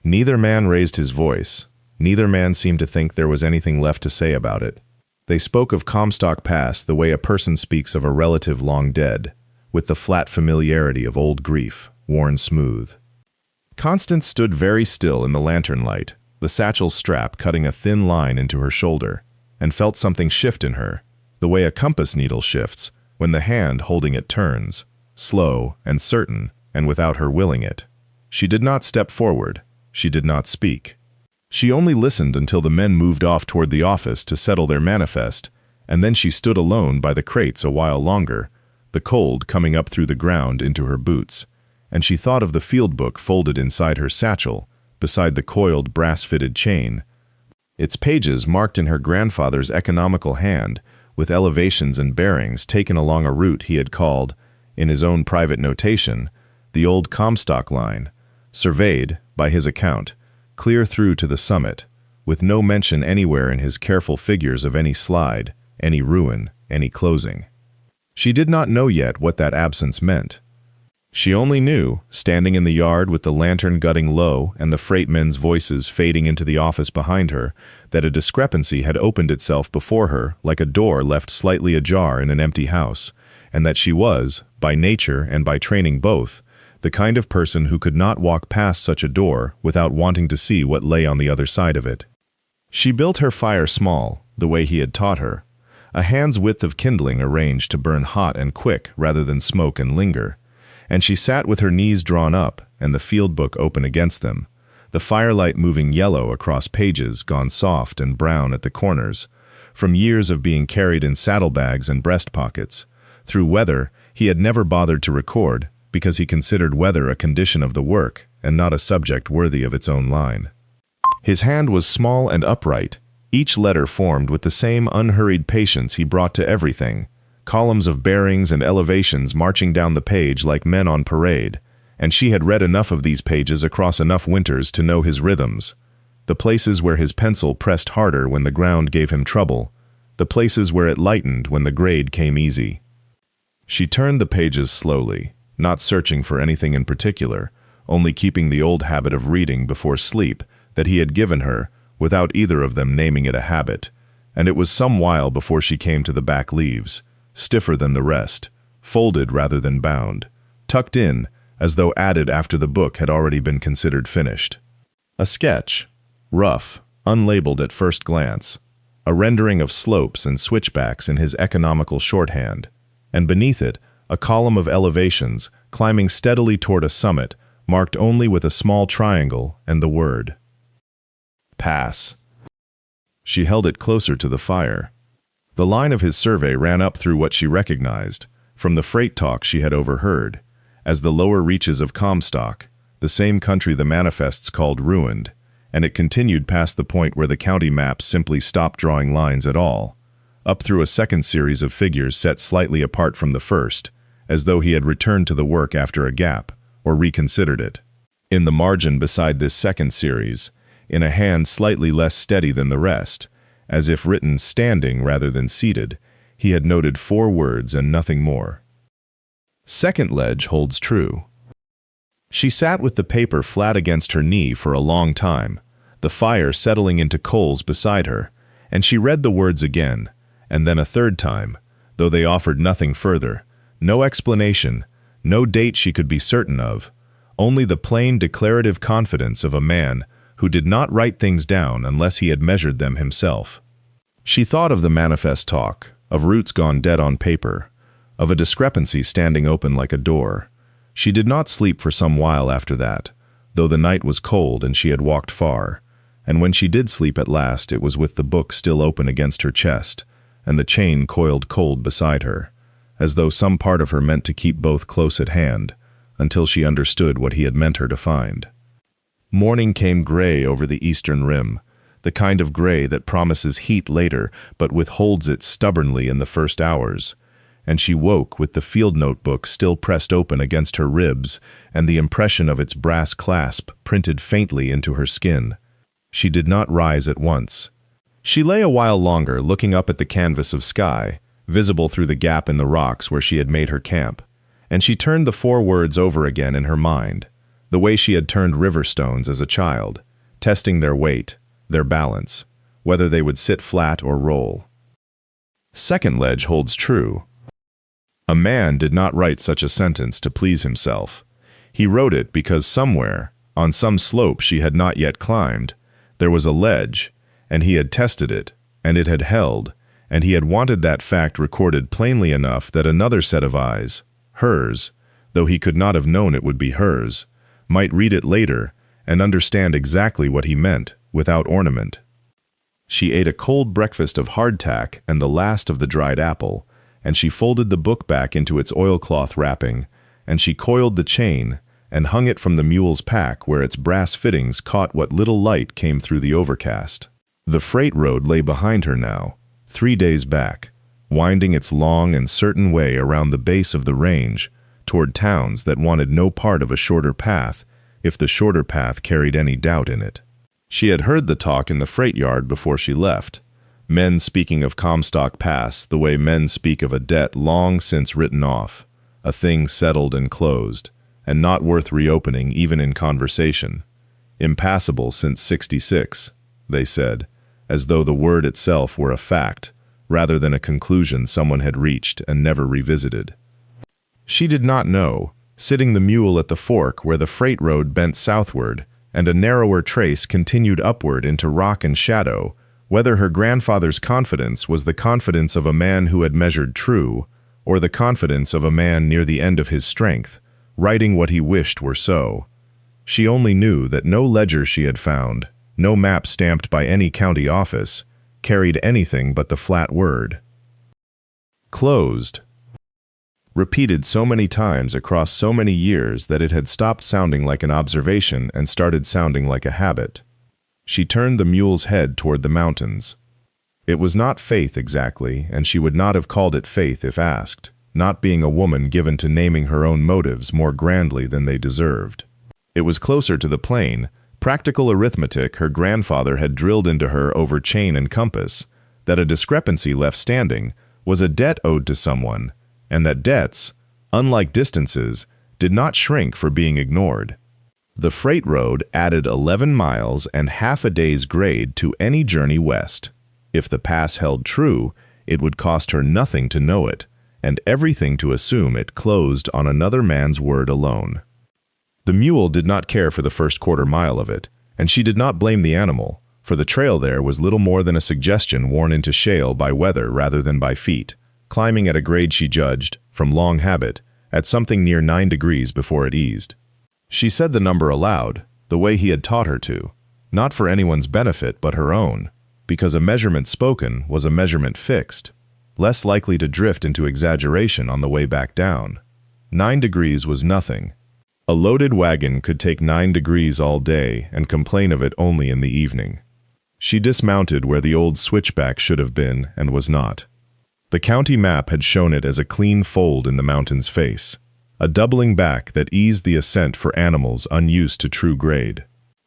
Neither man raised his voice. Neither man seemed to think there was anything left to say about it. They spoke of Comstock Pass the way a person speaks of a relative long dead, with the flat familiarity of old grief, worn smooth. Constance stood very still in the lantern light, the satchel's strap cutting a thin line into her shoulder, and felt something shift in her, the way a compass needle shifts when the hand holding it turns, slow and certain, and without her willing it. She did not step forward. She did not speak. She only listened until the men moved off toward the office to settle their manifest, and then she stood alone by the crates a while longer, the cold coming up through the ground into her boots, and she thought of the field book folded inside her satchel, beside the coiled brass-fitted chain, its pages marked in her grandfather's economical hand, with elevations and bearings taken along a route he had called, in his own private notation, the old Comstock line, surveyed, by his account, clear through to the summit, with no mention anywhere in his careful figures of any slide, any ruin, any closing. She did not know yet what that absence meant. She only knew, standing in the yard with the lantern gutting low and the freight men's voices fading into the office behind her, that a discrepancy had opened itself before her like a door left slightly ajar in an empty house, and that she was, by nature and by training both, the kind of person who could not walk past such a door without wanting to see what lay on the other side of it. She built her fire small, the way he had taught her, a hand's width of kindling arranged to burn hot and quick rather than smoke and linger, and she sat with her knees drawn up and the field book open against them, the firelight moving yellow across pages gone soft and brown at the corners, from years of being carried in saddlebags and breast pockets. Through weather, he had never bothered to record, because he considered weather a condition of the work and not a subject worthy of its own line. His hand was small and upright, each letter formed with the same unhurried patience he brought to everything, columns of bearings and elevations marching down the page like men on parade, and she had read enough of these pages across enough winters to know his rhythms, the places where his pencil pressed harder when the ground gave him trouble, the places where it lightened when the grade came easy. She turned the pages slowly, not searching for anything in particular, only keeping the old habit of reading before sleep that he had given her, without either of them naming it a habit, and it was some while before she came to the back leaves, stiffer than the rest, folded rather than bound, tucked in, as though added after the book had already been considered finished. A sketch, rough, unlabeled at first glance, a rendering of slopes and switchbacks in his economical shorthand, and beneath it, a column of elevations climbing steadily toward a summit marked only with a small triangle and the word Pass. She held it closer to the fire. The line of his survey ran up through what she recognized, from the freight talk she had overheard, as the lower reaches of Comstock, the same country the manifests called ruined, and it continued past the point where the county maps simply stopped drawing lines at all, up through a second series of figures set slightly apart from the first, as though he had returned to the work after a gap, or reconsidered it. In the margin beside this second series, in a hand slightly less steady than the rest, as if written standing rather than seated, he had noted 4 words and nothing more. Second ledge holds true. She sat with the paper flat against her knee for a long time, the fire settling into coals beside her, and she read the words again, and then a third time, though they offered nothing further, no explanation, no date she could be certain of, only the plain declarative confidence of a man who did not write things down unless he had measured them himself. She thought of the manifest talk, of roots gone dead on paper, of a discrepancy standing open like a door. She did not sleep for some while after that, though the night was cold and she had walked far, and when she did sleep at last it was with the book still open against her chest, and the chain coiled cold beside her, as though some part of her meant to keep both close at hand, until she understood what he had meant her to find. Morning came gray over the eastern rim, the kind of gray that promises heat later but withholds it stubbornly in the first hours, and she woke with the field notebook still pressed open against her ribs and the impression of its brass clasp printed faintly into her skin. She did not rise at once. She lay a while longer looking up at the canvas of sky, visible through the gap in the rocks where she had made her camp, and she turned the 4 words over again in her mind, the way she had turned river stones as a child, testing their weight, their balance, whether they would sit flat or roll. Second ledge holds true. A man did not write such a sentence to please himself. He wrote it because somewhere, on some slope she had not yet climbed, there was a ledge, and he had tested it, and it had held, and he had wanted that fact recorded plainly enough that another set of eyes, hers, though he could not have known it would be hers, might read it later and understand exactly what he meant, without ornament. She ate a cold breakfast of hardtack and the last of the dried apple, and she folded the book back into its oilcloth wrapping, and she coiled the chain and hung it from the mule's pack where its brass fittings caught what little light came through the overcast. The freight road lay behind her now, 3 days back, winding its long and certain way around the base of the range, toward towns that wanted no part of a shorter path, if the shorter path carried any doubt in it. She had heard the talk in the freight yard before she left, men speaking of Comstock Pass the way men speak of a debt long since written off, a thing settled and closed, and not worth reopening even in conversation. Impassable since '66, they said, as though the word itself were a fact, rather than a conclusion someone had reached and never revisited. She did not know, sitting the mule at the fork where the freight road bent southward, and a narrower trace continued upward into rock and shadow, whether her grandfather's confidence was the confidence of a man who had measured true, or the confidence of a man near the end of his strength, writing what he wished were so. She only knew that no ledger she had found, no map stamped by any county office, carried anything but the flat word. Closed. Repeated so many times across so many years that it had stopped sounding like an observation and started sounding like a habit. She turned the mule's head toward the mountains. It was not faith exactly, and she would not have called it faith if asked, not being a woman given to naming her own motives more grandly than they deserved. It was closer to the plain, practical arithmetic her grandfather had drilled into her over chain and compass, that a discrepancy left standing was a debt owed to someone, and that debts, unlike distances, did not shrink for being ignored. The freight road added 11 miles and half a day's grade to any journey west. If the pass held true, it would cost her nothing to know it, and everything to assume it closed on another man's word alone. The mule did not care for the first quarter mile of it, and she did not blame the animal, for the trail there was little more than a suggestion worn into shale by weather rather than by feet, climbing at a grade she judged, from long habit, at something near 9 degrees before it eased. She said the number aloud, the way he had taught her to, not for anyone's benefit but her own, because a measurement spoken was a measurement fixed, less likely to drift into exaggeration on the way back down. 9 degrees was nothing. A loaded wagon could take 9 degrees all day and complain of it only in the evening. She dismounted where the old switchback should have been and was not. The county map had shown it as a clean fold in the mountain's face, a doubling back that eased the ascent for animals unused to true grade.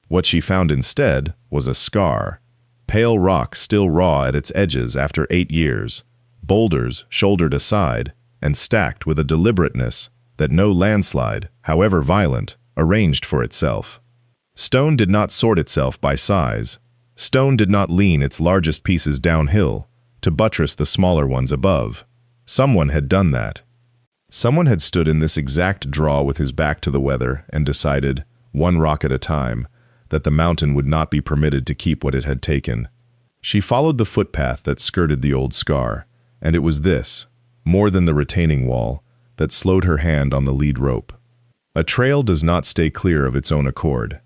What she found instead was a scar, pale rock still raw at its edges after 8 years, boulders shouldered aside and stacked with a deliberateness that no landslide, however violent, arranged for itself. Stone did not sort itself by size. Stone did not lean its largest pieces downhill to buttress the smaller ones above. Someone had done that. Someone had stood in this exact draw with his back to the weather and decided, one rock at a time, that the mountain would not be permitted to keep what it had taken. She followed the footpath that skirted the old scar, and it was this, more than the retaining wall, that slowed her hand on the lead rope. A trail does not stay clear of its own accord.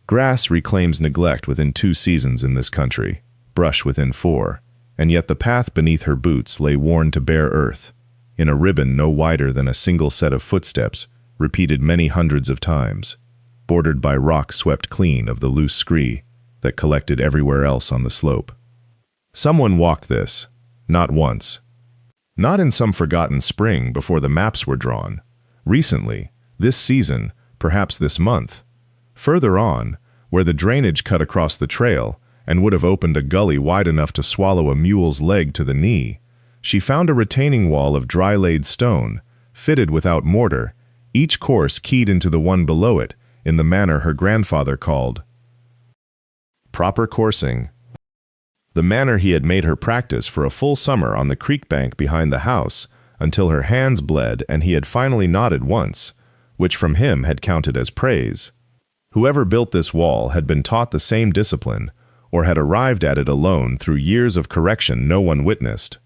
Grass reclaims neglect within 2 seasons in this country, brush within 4, and yet the path beneath her boots lay worn to bare earth, in a ribbon no wider than a single set of footsteps, repeated many hundreds of times, bordered by rock swept clean of the loose scree that collected everywhere else on the slope. Someone walked this, not once. Not in some forgotten spring before the maps were drawn. Recently, this season, perhaps this month. Further on, where the drainage cut across the trail, and would have opened a gully wide enough to swallow a mule's leg to the knee. She found a retaining wall of dry-laid stone, fitted without mortar, each course keyed into the one below it, in the manner her grandfather called proper coursing. The manner he had made her practice for a full summer on the creek bank behind the house, until her hands bled and he had finally nodded once, which from him had counted as praise. Whoever built this wall had been taught the same discipline, or had arrived at it alone through years of correction no one witnessed.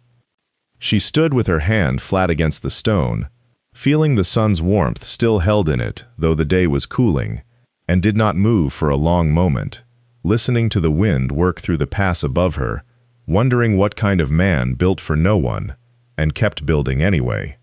She stood with her hand flat against the stone, feeling the sun's warmth still held in it, though the day was cooling, and did not move for a long moment, listening to the wind work through the pass above her, wondering what kind of man built for no one, and kept building anyway.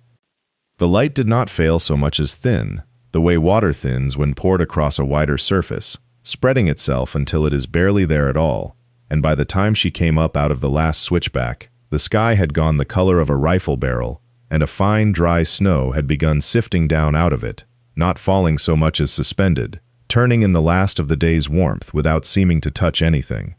The light did not fail so much as thin, the way water thins when poured across a wider surface, spreading itself until it is barely there at all, and by the time she came up out of the last switchback, the sky had gone the color of a rifle barrel, and a fine, dry snow had begun sifting down out of it, not falling so much as suspended, turning in the last of the day's warmth without seeming to touch anything.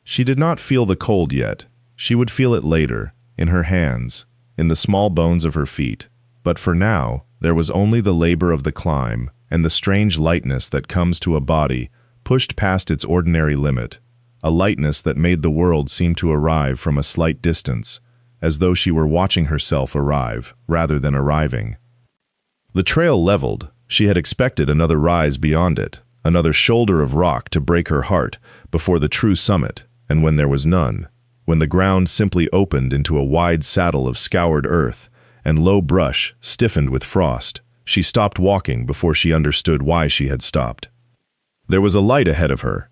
She did not feel the cold yet. She would feel it later, in her hands, in the small bones of her feet, but for now, there was only the labor of the climb and the strange lightness that comes to a body pushed past its ordinary limit, a lightness that made the world seem to arrive from a slight distance, as though she were watching herself arrive, rather than arriving. The trail leveled, she had expected another rise beyond it, another shoulder of rock to break her heart before the true summit, and when there was none, when the ground simply opened into a wide saddle of scoured earth and low brush stiffened with frost, she stopped walking before she understood why she had stopped. There was a light ahead of her.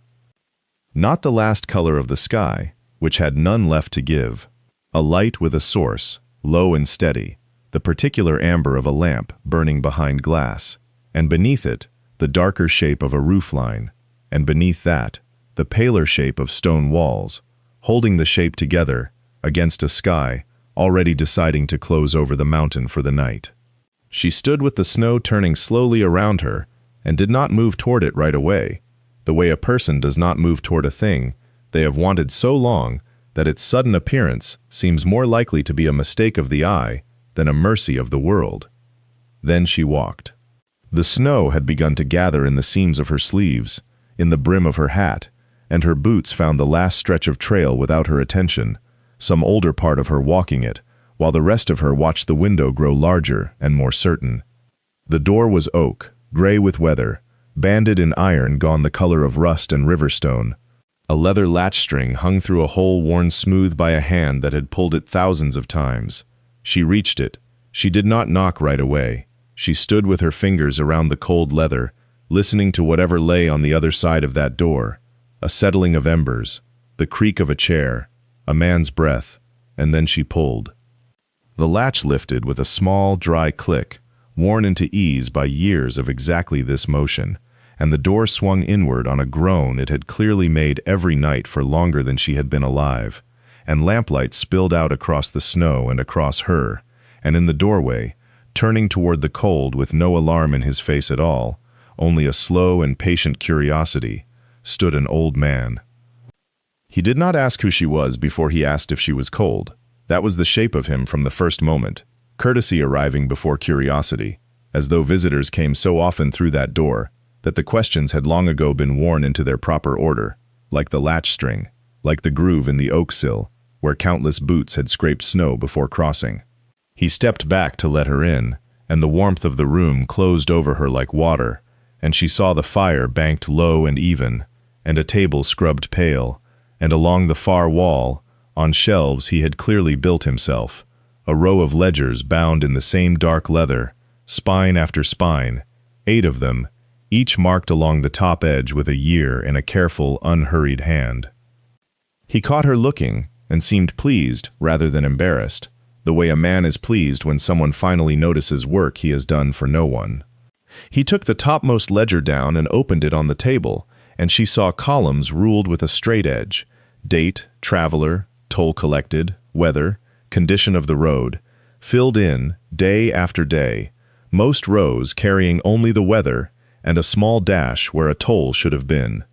Not the last color of the sky, which had none left to give. A light with a source, low and steady, the particular amber of a lamp burning behind glass, and beneath it, the darker shape of a roofline, and beneath that, the paler shape of stone walls, holding the shape together against a sky already deciding to close over the mountain for the night. She stood with the snow turning slowly around her and did not move toward it right away, the way a person does not move toward a thing they have wanted so long that its sudden appearance seems more likely to be a mistake of the eye than a mercy of the world. Then she walked. The snow had begun to gather in the seams of her sleeves, in the brim of her hat, and her boots found the last stretch of trail without her attention, some older part of her walking it, while the rest of her watched the window grow larger and more certain. The door was oak, gray with weather, banded in iron gone the color of rust and riverstone. A leather latch string hung through a hole worn smooth by a hand that had pulled it thousands of times. She reached it. She did not knock right away. She stood with her fingers around the cold leather, listening to whatever lay on the other side of that door, a settling of embers, the creak of a chair, a man's breath, and then she pulled. The latch lifted with a small, dry click, worn into ease by years of exactly this motion, and the door swung inward on a groan it had clearly made every night for longer than she had been alive, and lamplight spilled out across the snow and across her, and in the doorway, turning toward the cold with no alarm in his face at all, only a slow and patient curiosity, stood an old man. He did not ask who she was before he asked if she was cold. That was the shape of him from the first moment, courtesy arriving before curiosity, as though visitors came so often through that door that the questions had long ago been worn into their proper order, like the latch string, like the groove in the oak sill, where countless boots had scraped snow before crossing. He stepped back to let her in, and the warmth of the room closed over her like water, and she saw the fire banked low and even, and a table scrubbed pale, and along the far wall, on shelves he had clearly built himself, a row of ledgers bound in the same dark leather, spine after spine, 8 of them, each marked along the top edge with a year in a careful, unhurried hand. He caught her looking, and seemed pleased rather than embarrassed, the way a man is pleased when someone finally notices work he has done for no one. He took the topmost ledger down and opened it on the table, and she saw columns ruled with a straight edge, date, traveler, toll collected, weather, condition of the road, filled in, day after day, most rows carrying only the weather and a small dash where a toll should have been,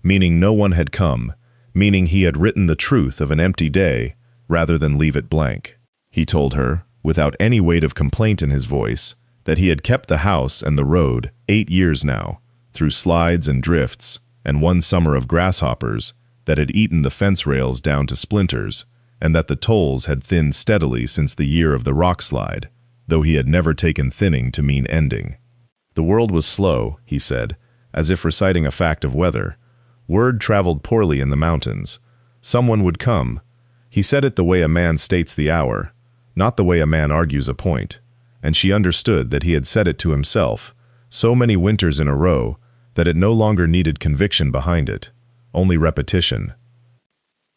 meaning no one had come, meaning he had written the truth of an empty day rather than leave it blank. He told her, without any weight of complaint in his voice, that he had kept the house and the road 8 years now, through slides and drifts, and one summer of grasshoppers that had eaten the fence rails down to splinters, and that the tolls had thinned steadily since the year of the rock slide, though he had never taken thinning to mean ending. The world was slow, he said, as if reciting a fact of weather. Word traveled poorly in the mountains. Someone would come. He said it the way a man states the hour, not the way a man argues a point, and she understood that he had said it to himself, so many winters in a row, that it no longer needed conviction behind it, only repetition.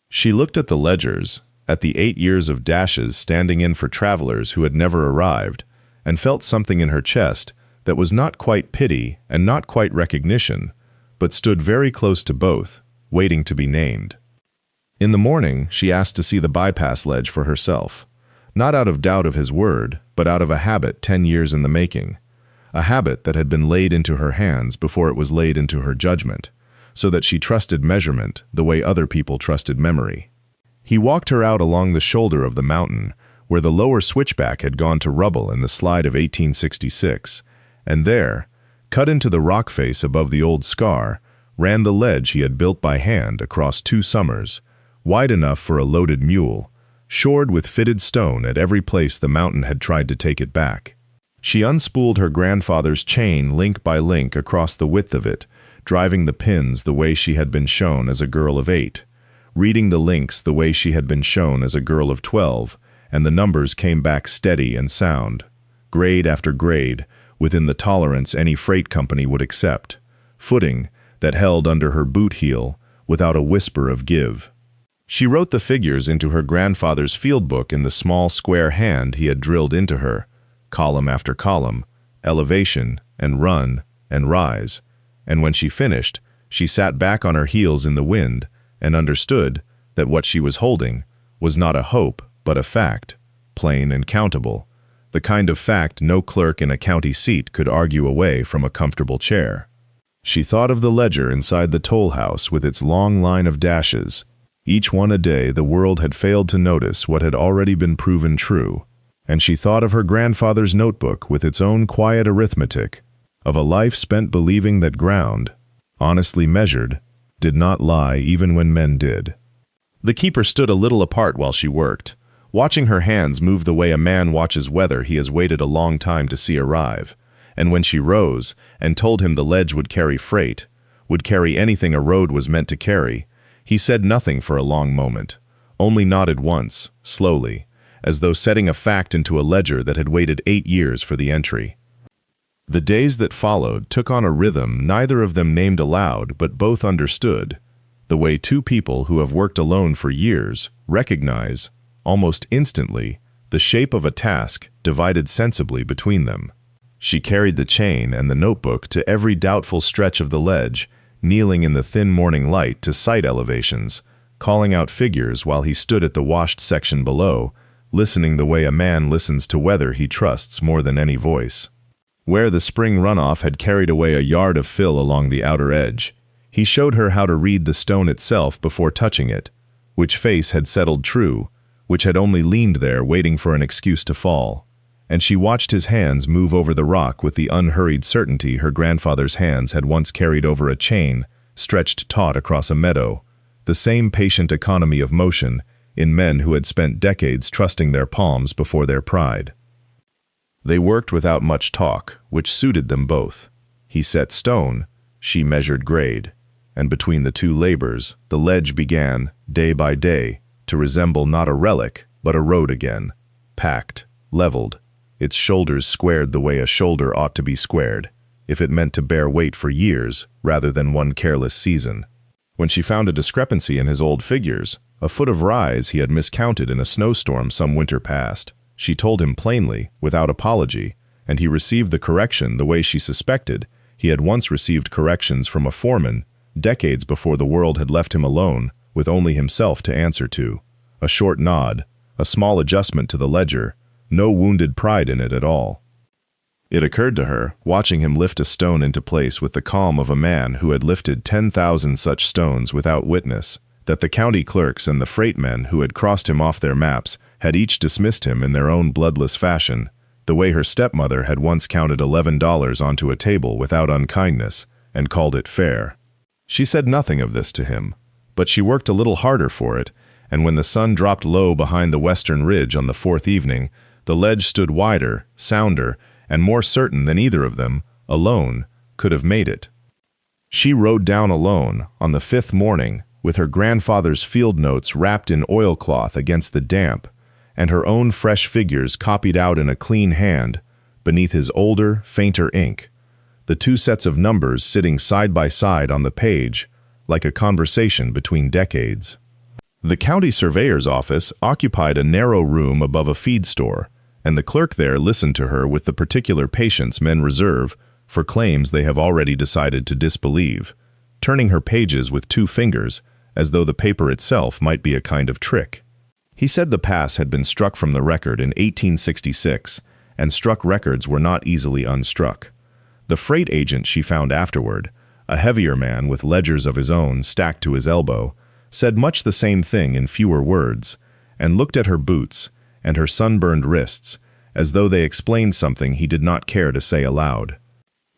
She looked at the ledgers, at the 8 years of dashes standing in for travelers who had never arrived, and felt something in her chest that was not quite pity and not quite recognition, but stood very close to both, waiting to be named. In the morning, she asked to see the bypass ledge for herself, not out of doubt of his word, but out of a habit 10 years in the making, a habit that had been laid into her hands before it was laid into her judgment, so that she trusted measurement the way other people trusted memory. He walked her out along the shoulder of the mountain, where the lower switchback had gone to rubble in the slide of 1866, and there, cut into the rock face above the old scar, ran the ledge he had built by hand across 2 summers, wide enough for a loaded mule, shored with fitted stone at every place the mountain had tried to take it back. She unspooled her grandfather's chain link by link across the width of it, driving the pins the way she had been shown as a girl of 8, reading the links the way she had been shown as a girl of 12, and the numbers came back steady and sound, grade after grade, within the tolerance any freight company would accept, footing that held under her boot heel without a whisper of give. She wrote the figures into her grandfather's field book in the small square hand he had drilled into her, column after column, elevation and run and rise, and when she finished, she sat back on her heels in the wind and understood that what she was holding was not a hope but a fact, plain and countable, the kind of fact no clerk in a county seat could argue away from a comfortable chair. She thought of the ledger inside the toll house with its long line of dashes, each one a day the world had failed to notice what had already been proven true, and she thought of her grandfather's notebook with its own quiet arithmetic, of a life spent believing that ground, honestly measured, did not lie even when men did. The keeper stood a little apart while she worked, watching her hands move the way a man watches weather he has waited a long time to see arrive, and when she rose and told him the ledge would carry freight, would carry anything a road was meant to carry, he said nothing for a long moment, only nodded once, slowly, as though setting a fact into a ledger that had waited 8 years for the entry. The days that followed took on a rhythm neither of them named aloud but both understood, the way 2 people who have worked alone for years recognize, almost instantly, the shape of a task divided sensibly between them. She carried the chain and the notebook to every doubtful stretch of the ledge, kneeling in the thin morning light to sight elevations, calling out figures while he stood at the washed section below, listening the way a man listens to weather he trusts more than any voice. Where the spring runoff had carried away a yard of fill along the outer edge, he showed her how to read the stone itself before touching it, which face had settled true, which had only leaned there waiting for an excuse to fall, and she watched his hands move over the rock with the unhurried certainty her grandfather's hands had once carried over a chain stretched taut across a meadow, the same patient economy of motion in men who had spent decades trusting their palms before their pride. They worked without much talk, which suited them both. He set stone, she measured grade, and between the 2 labors, the ledge began, day by day, to resemble not a relic, but a road again, packed, leveled, its shoulders squared the way a shoulder ought to be squared, if it meant to bear weight for years rather than one careless season. When she found a discrepancy in his old figures, a foot of rise he had miscounted in a snowstorm some winter past, she told him plainly, without apology, and he received the correction the way she suspected he had once received corrections from a foreman, decades before the world had left him alone, with only himself to answer to. A short nod, a small adjustment to the ledger, no wounded pride in it at all. It occurred to her, watching him lift a stone into place with the calm of a man who had lifted 10,000 such stones without witness, that the county clerks and the freight men who had crossed him off their maps had each dismissed him in their own bloodless fashion, the way her stepmother had once counted $11 onto a table without unkindness and called it fair. She said nothing of this to him, but she worked a little harder for it, and when the sun dropped low behind the western ridge on the fourth evening, the ledge stood wider, sounder, and more certain than either of them, alone, could have made it. She rode down alone, on the fifth morning, with her grandfather's field notes wrapped in oilcloth against the damp, and her own fresh figures copied out in a clean hand, beneath his older, fainter ink, the two sets of numbers sitting side by side on the page, like a conversation between decades. The county surveyor's office occupied a narrow room above a feed store, and the clerk there listened to her with the particular patience men reserve for claims they have already decided to disbelieve, turning her pages with two fingers, as though the paper itself might be a kind of trick. He said the pass had been struck from the record in 1866, and struck records were not easily unstruck. The freight agent she found afterward, a heavier man with ledgers of his own stacked to his elbow, said much the same thing in fewer words, and looked at her boots and her sunburned wrists as though they explained something he did not care to say aloud.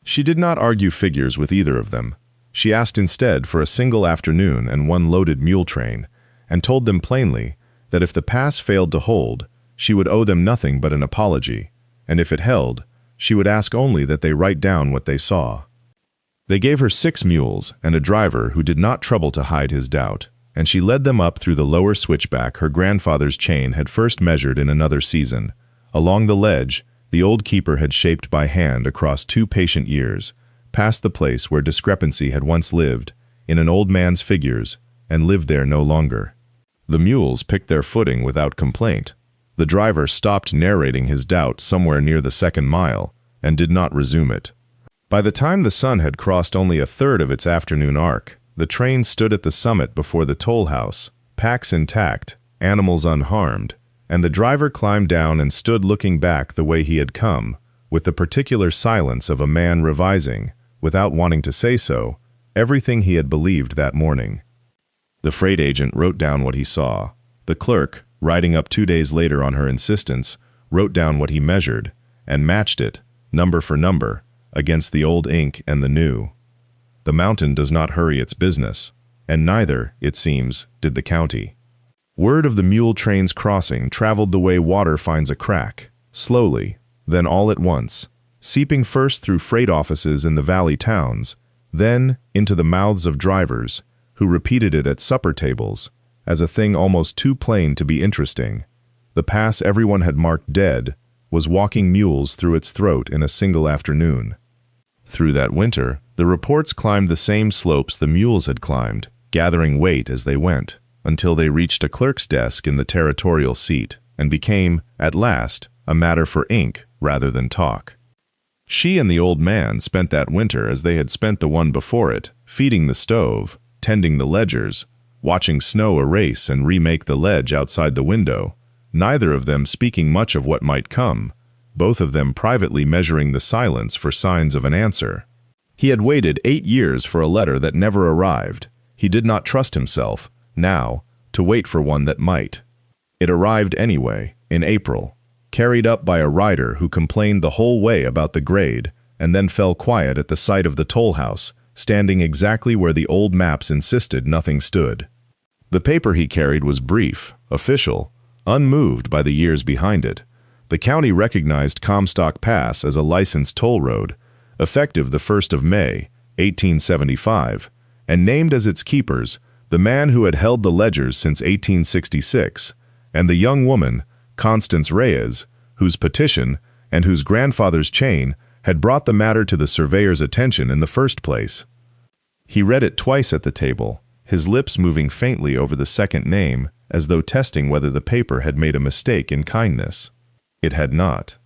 She did not argue figures with either of them. She asked instead for a single afternoon and one loaded mule train, and told them plainly that if the pass failed to hold, she would owe them nothing but an apology, and if it held, she would ask only that they write down what they saw. They gave her 6 mules and a driver who did not trouble to hide his doubt, and she led them up through the lower switchback her grandfather's chain had first measured in another season, along the ledge the old keeper had shaped by hand across 2 patient years, past the place where discrepancy had once lived, in an old man's figures, and lived there no longer. The mules picked their footing without complaint. The driver stopped narrating his doubt somewhere near the 2nd mile, and did not resume it. By the time the sun had crossed only a third of its afternoon arc, the train stood at the summit before the toll house, packs intact, animals unharmed, and the driver climbed down and stood looking back the way he had come, with the particular silence of a man revising, without wanting to say so, everything he had believed that morning. The freight agent wrote down what he saw. The clerk, riding up 2 days later on her insistence, wrote down what he measured, and matched it, number for number, against the old ink and the new. The mountain does not hurry its business, and neither, it seems, did the county. Word of the mule train's crossing traveled the way water finds a crack, slowly, then all at once, seeping first through freight offices in the valley towns, then into the mouths of drivers, who repeated it at supper tables, as a thing almost too plain to be interesting. The pass everyone had marked dead was walking mules through its throat in a single afternoon. Through that winter, the reports climbed the same slopes the mules had climbed, gathering weight as they went, until they reached a clerk's desk in the territorial seat, and became, at last, a matter for ink rather than talk. She and the old man spent that winter as they had spent the one before it, feeding the stove, tending the ledgers, watching snow erase and remake the ledge outside the window, neither of them speaking much of what might come, both of them privately measuring the silence for signs of an answer. He had waited 8 years for a letter that never arrived. He did not trust himself, now, to wait for one that might. It arrived anyway, in April, carried up by a rider who complained the whole way about the grade, and then fell quiet at the sight of the toll house, standing exactly where the old maps insisted nothing stood. The paper he carried was brief, official, unmoved by the years behind it. The county recognized Comstock Pass as a licensed toll road, effective the 1st of May, 1875, and named as its keepers the man who had held the ledgers since 1866, and the young woman, Constance Reyes, whose petition and whose grandfather's chain had brought the matter to the surveyor's attention in the first place. He read it twice at the table, his lips moving faintly over the second name, as though testing whether the paper had made a mistake in kindness. It had not.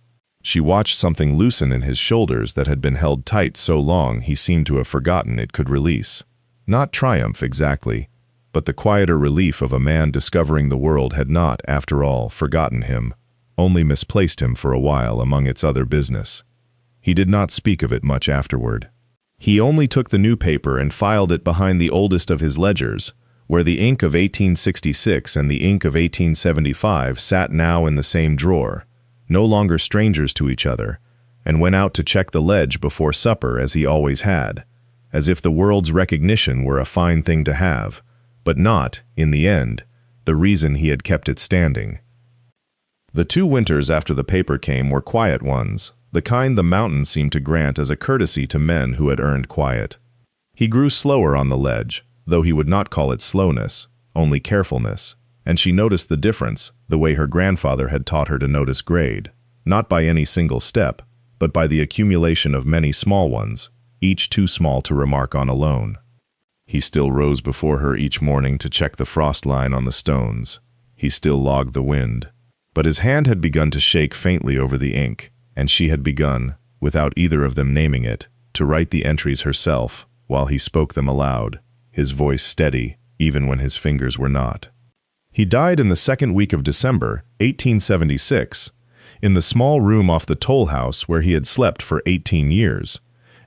She watched something loosen in his shoulders that had been held tight so long he seemed to have forgotten it could release. Not triumph exactly, but the quieter relief of a man discovering the world had not, after all, forgotten him, only misplaced him for a while among its other business. He did not speak of it much afterward. He only took the new paper and filed it behind the oldest of his ledgers, where the ink of 1866 and the ink of 1875 sat now in the same drawer, no longer strangers to each other, and went out to check the ledge before supper as he always had, as if the world's recognition were a fine thing to have, but not, in the end, the reason he had kept it standing. The 2 winters after the paper came were quiet ones, the kind the mountains seemed to grant as a courtesy to men who had earned quiet. He grew slower on the ledge, though he would not call it slowness, only carefulness, and she noticed the difference, the way her grandfather had taught her to notice grade, not by any single step, but by the accumulation of many small ones, each too small to remark on alone. He still rose before her each morning to check the frost line on the stones. He still logged the wind. But his hand had begun to shake faintly over the ink, and she had begun, without either of them naming it, to write the entries herself, while he spoke them aloud, his voice steady, even when his fingers were not. He died in the 2nd week of December, 1876, in the small room off the toll house where he had slept for 18 years,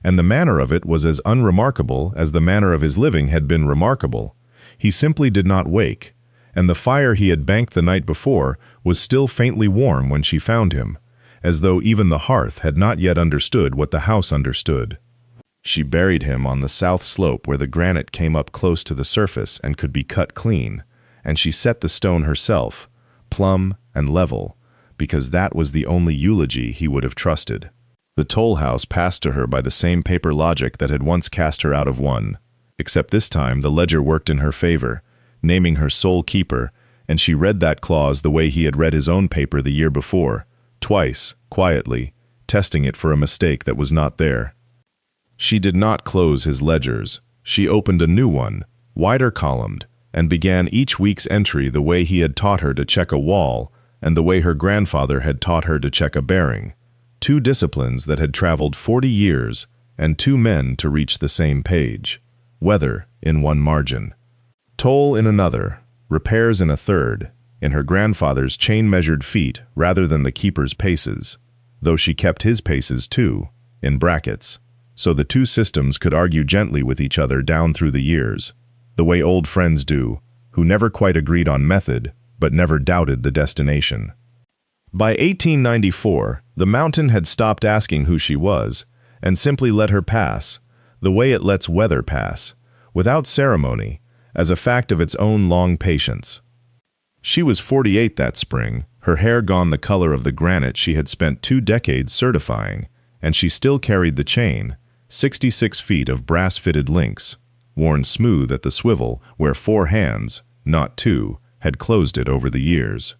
and the manner of it was as unremarkable as the manner of his living had been remarkable. He simply did not wake, and the fire he had banked the night before was still faintly warm when she found him, as though even the hearth had not yet understood what the house understood. She buried him on the south slope where the granite came up close to the surface and could be cut clean, and she set the stone herself, plumb and level, because that was the only eulogy he would have trusted. The toll house passed to her by the same paper logic that had once cast her out of one, except this time the ledger worked in her favor, naming her sole keeper, and she read that clause the way he had read his own paper the year before, twice, quietly, testing it for a mistake that was not there. She did not close his ledgers. She opened a new one, wider columned, and began each week's entry the way he had taught her to check a wall and the way her grandfather had taught her to check a bearing, 2 disciplines that had traveled 40 years and 2 men to reach the same page, weather in one margin, toll in another, repairs in a third, in her grandfather's chain-measured feet rather than the keeper's paces, though she kept his paces too, in brackets, so the 2 systems could argue gently with each other down through the years, the way old friends do, who never quite agreed on method, but never doubted the destination. By 1894, the mountain had stopped asking who she was, and simply let her pass, the way it lets weather pass, without ceremony, as a fact of its own long patience. She was 48 that spring, her hair gone the color of the granite she had spent 2 decades certifying, and she still carried the chain, 66 feet of brass-fitted links, worn smooth at the swivel where 4 hands, not 2, had closed it over the years.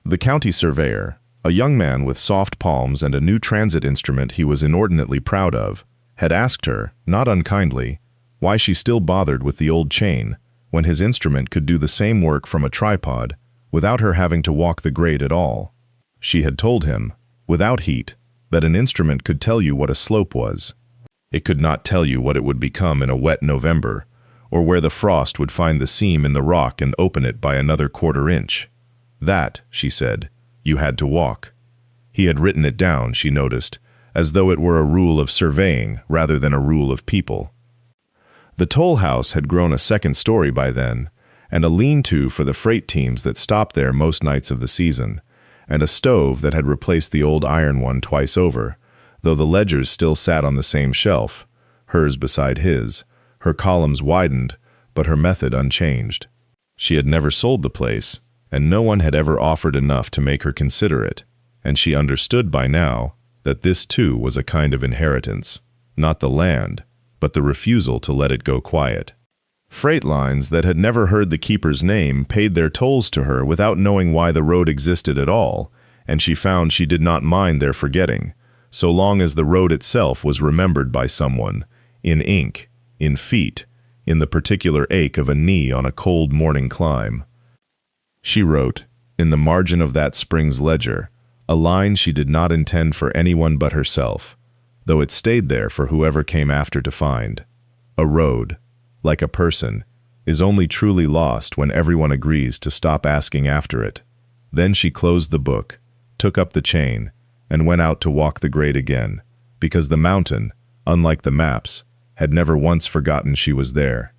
The county surveyor, a young man with soft palms and a new transit instrument he was inordinately proud of, had asked her, not unkindly, why she still bothered with the old chain when his instrument could do the same work from a tripod without her having to walk the grade at all. She had told him, without heat, that an instrument could tell you what a slope was. It could not tell you what it would become in a wet November, or where the frost would find the seam in the rock and open it by another 1/4 inch. That, she said, you had to walk. He had written it down, she noticed, as though it were a rule of surveying rather than a rule of people. The toll house had grown a 2nd story by then, and a lean-to for the freight teams that stopped there most nights of the season, and a stove that had replaced the old iron one twice over, though the ledgers still sat on the same shelf, hers beside his, her columns widened, but her method unchanged. She had never sold the place, and no one had ever offered enough to make her consider it, and she understood by now that this too was a kind of inheritance, not the land, but the refusal to let it go quiet. Freight lines that had never heard the keeper's name paid their tolls to her without knowing why the road existed at all, and she found she did not mind their forgetting, so long as the road itself was remembered by someone, in ink, in feet, in the particular ache of a knee on a cold morning climb. She wrote, in the margin of that spring's ledger, a line she did not intend for anyone but herself, though it stayed there for whoever came after to find. A road, like a person, is only truly lost when everyone agrees to stop asking after it. Then she closed the book, took up the chain, and went out to walk the grade again, because the mountain, unlike the maps, had never once forgotten she was there.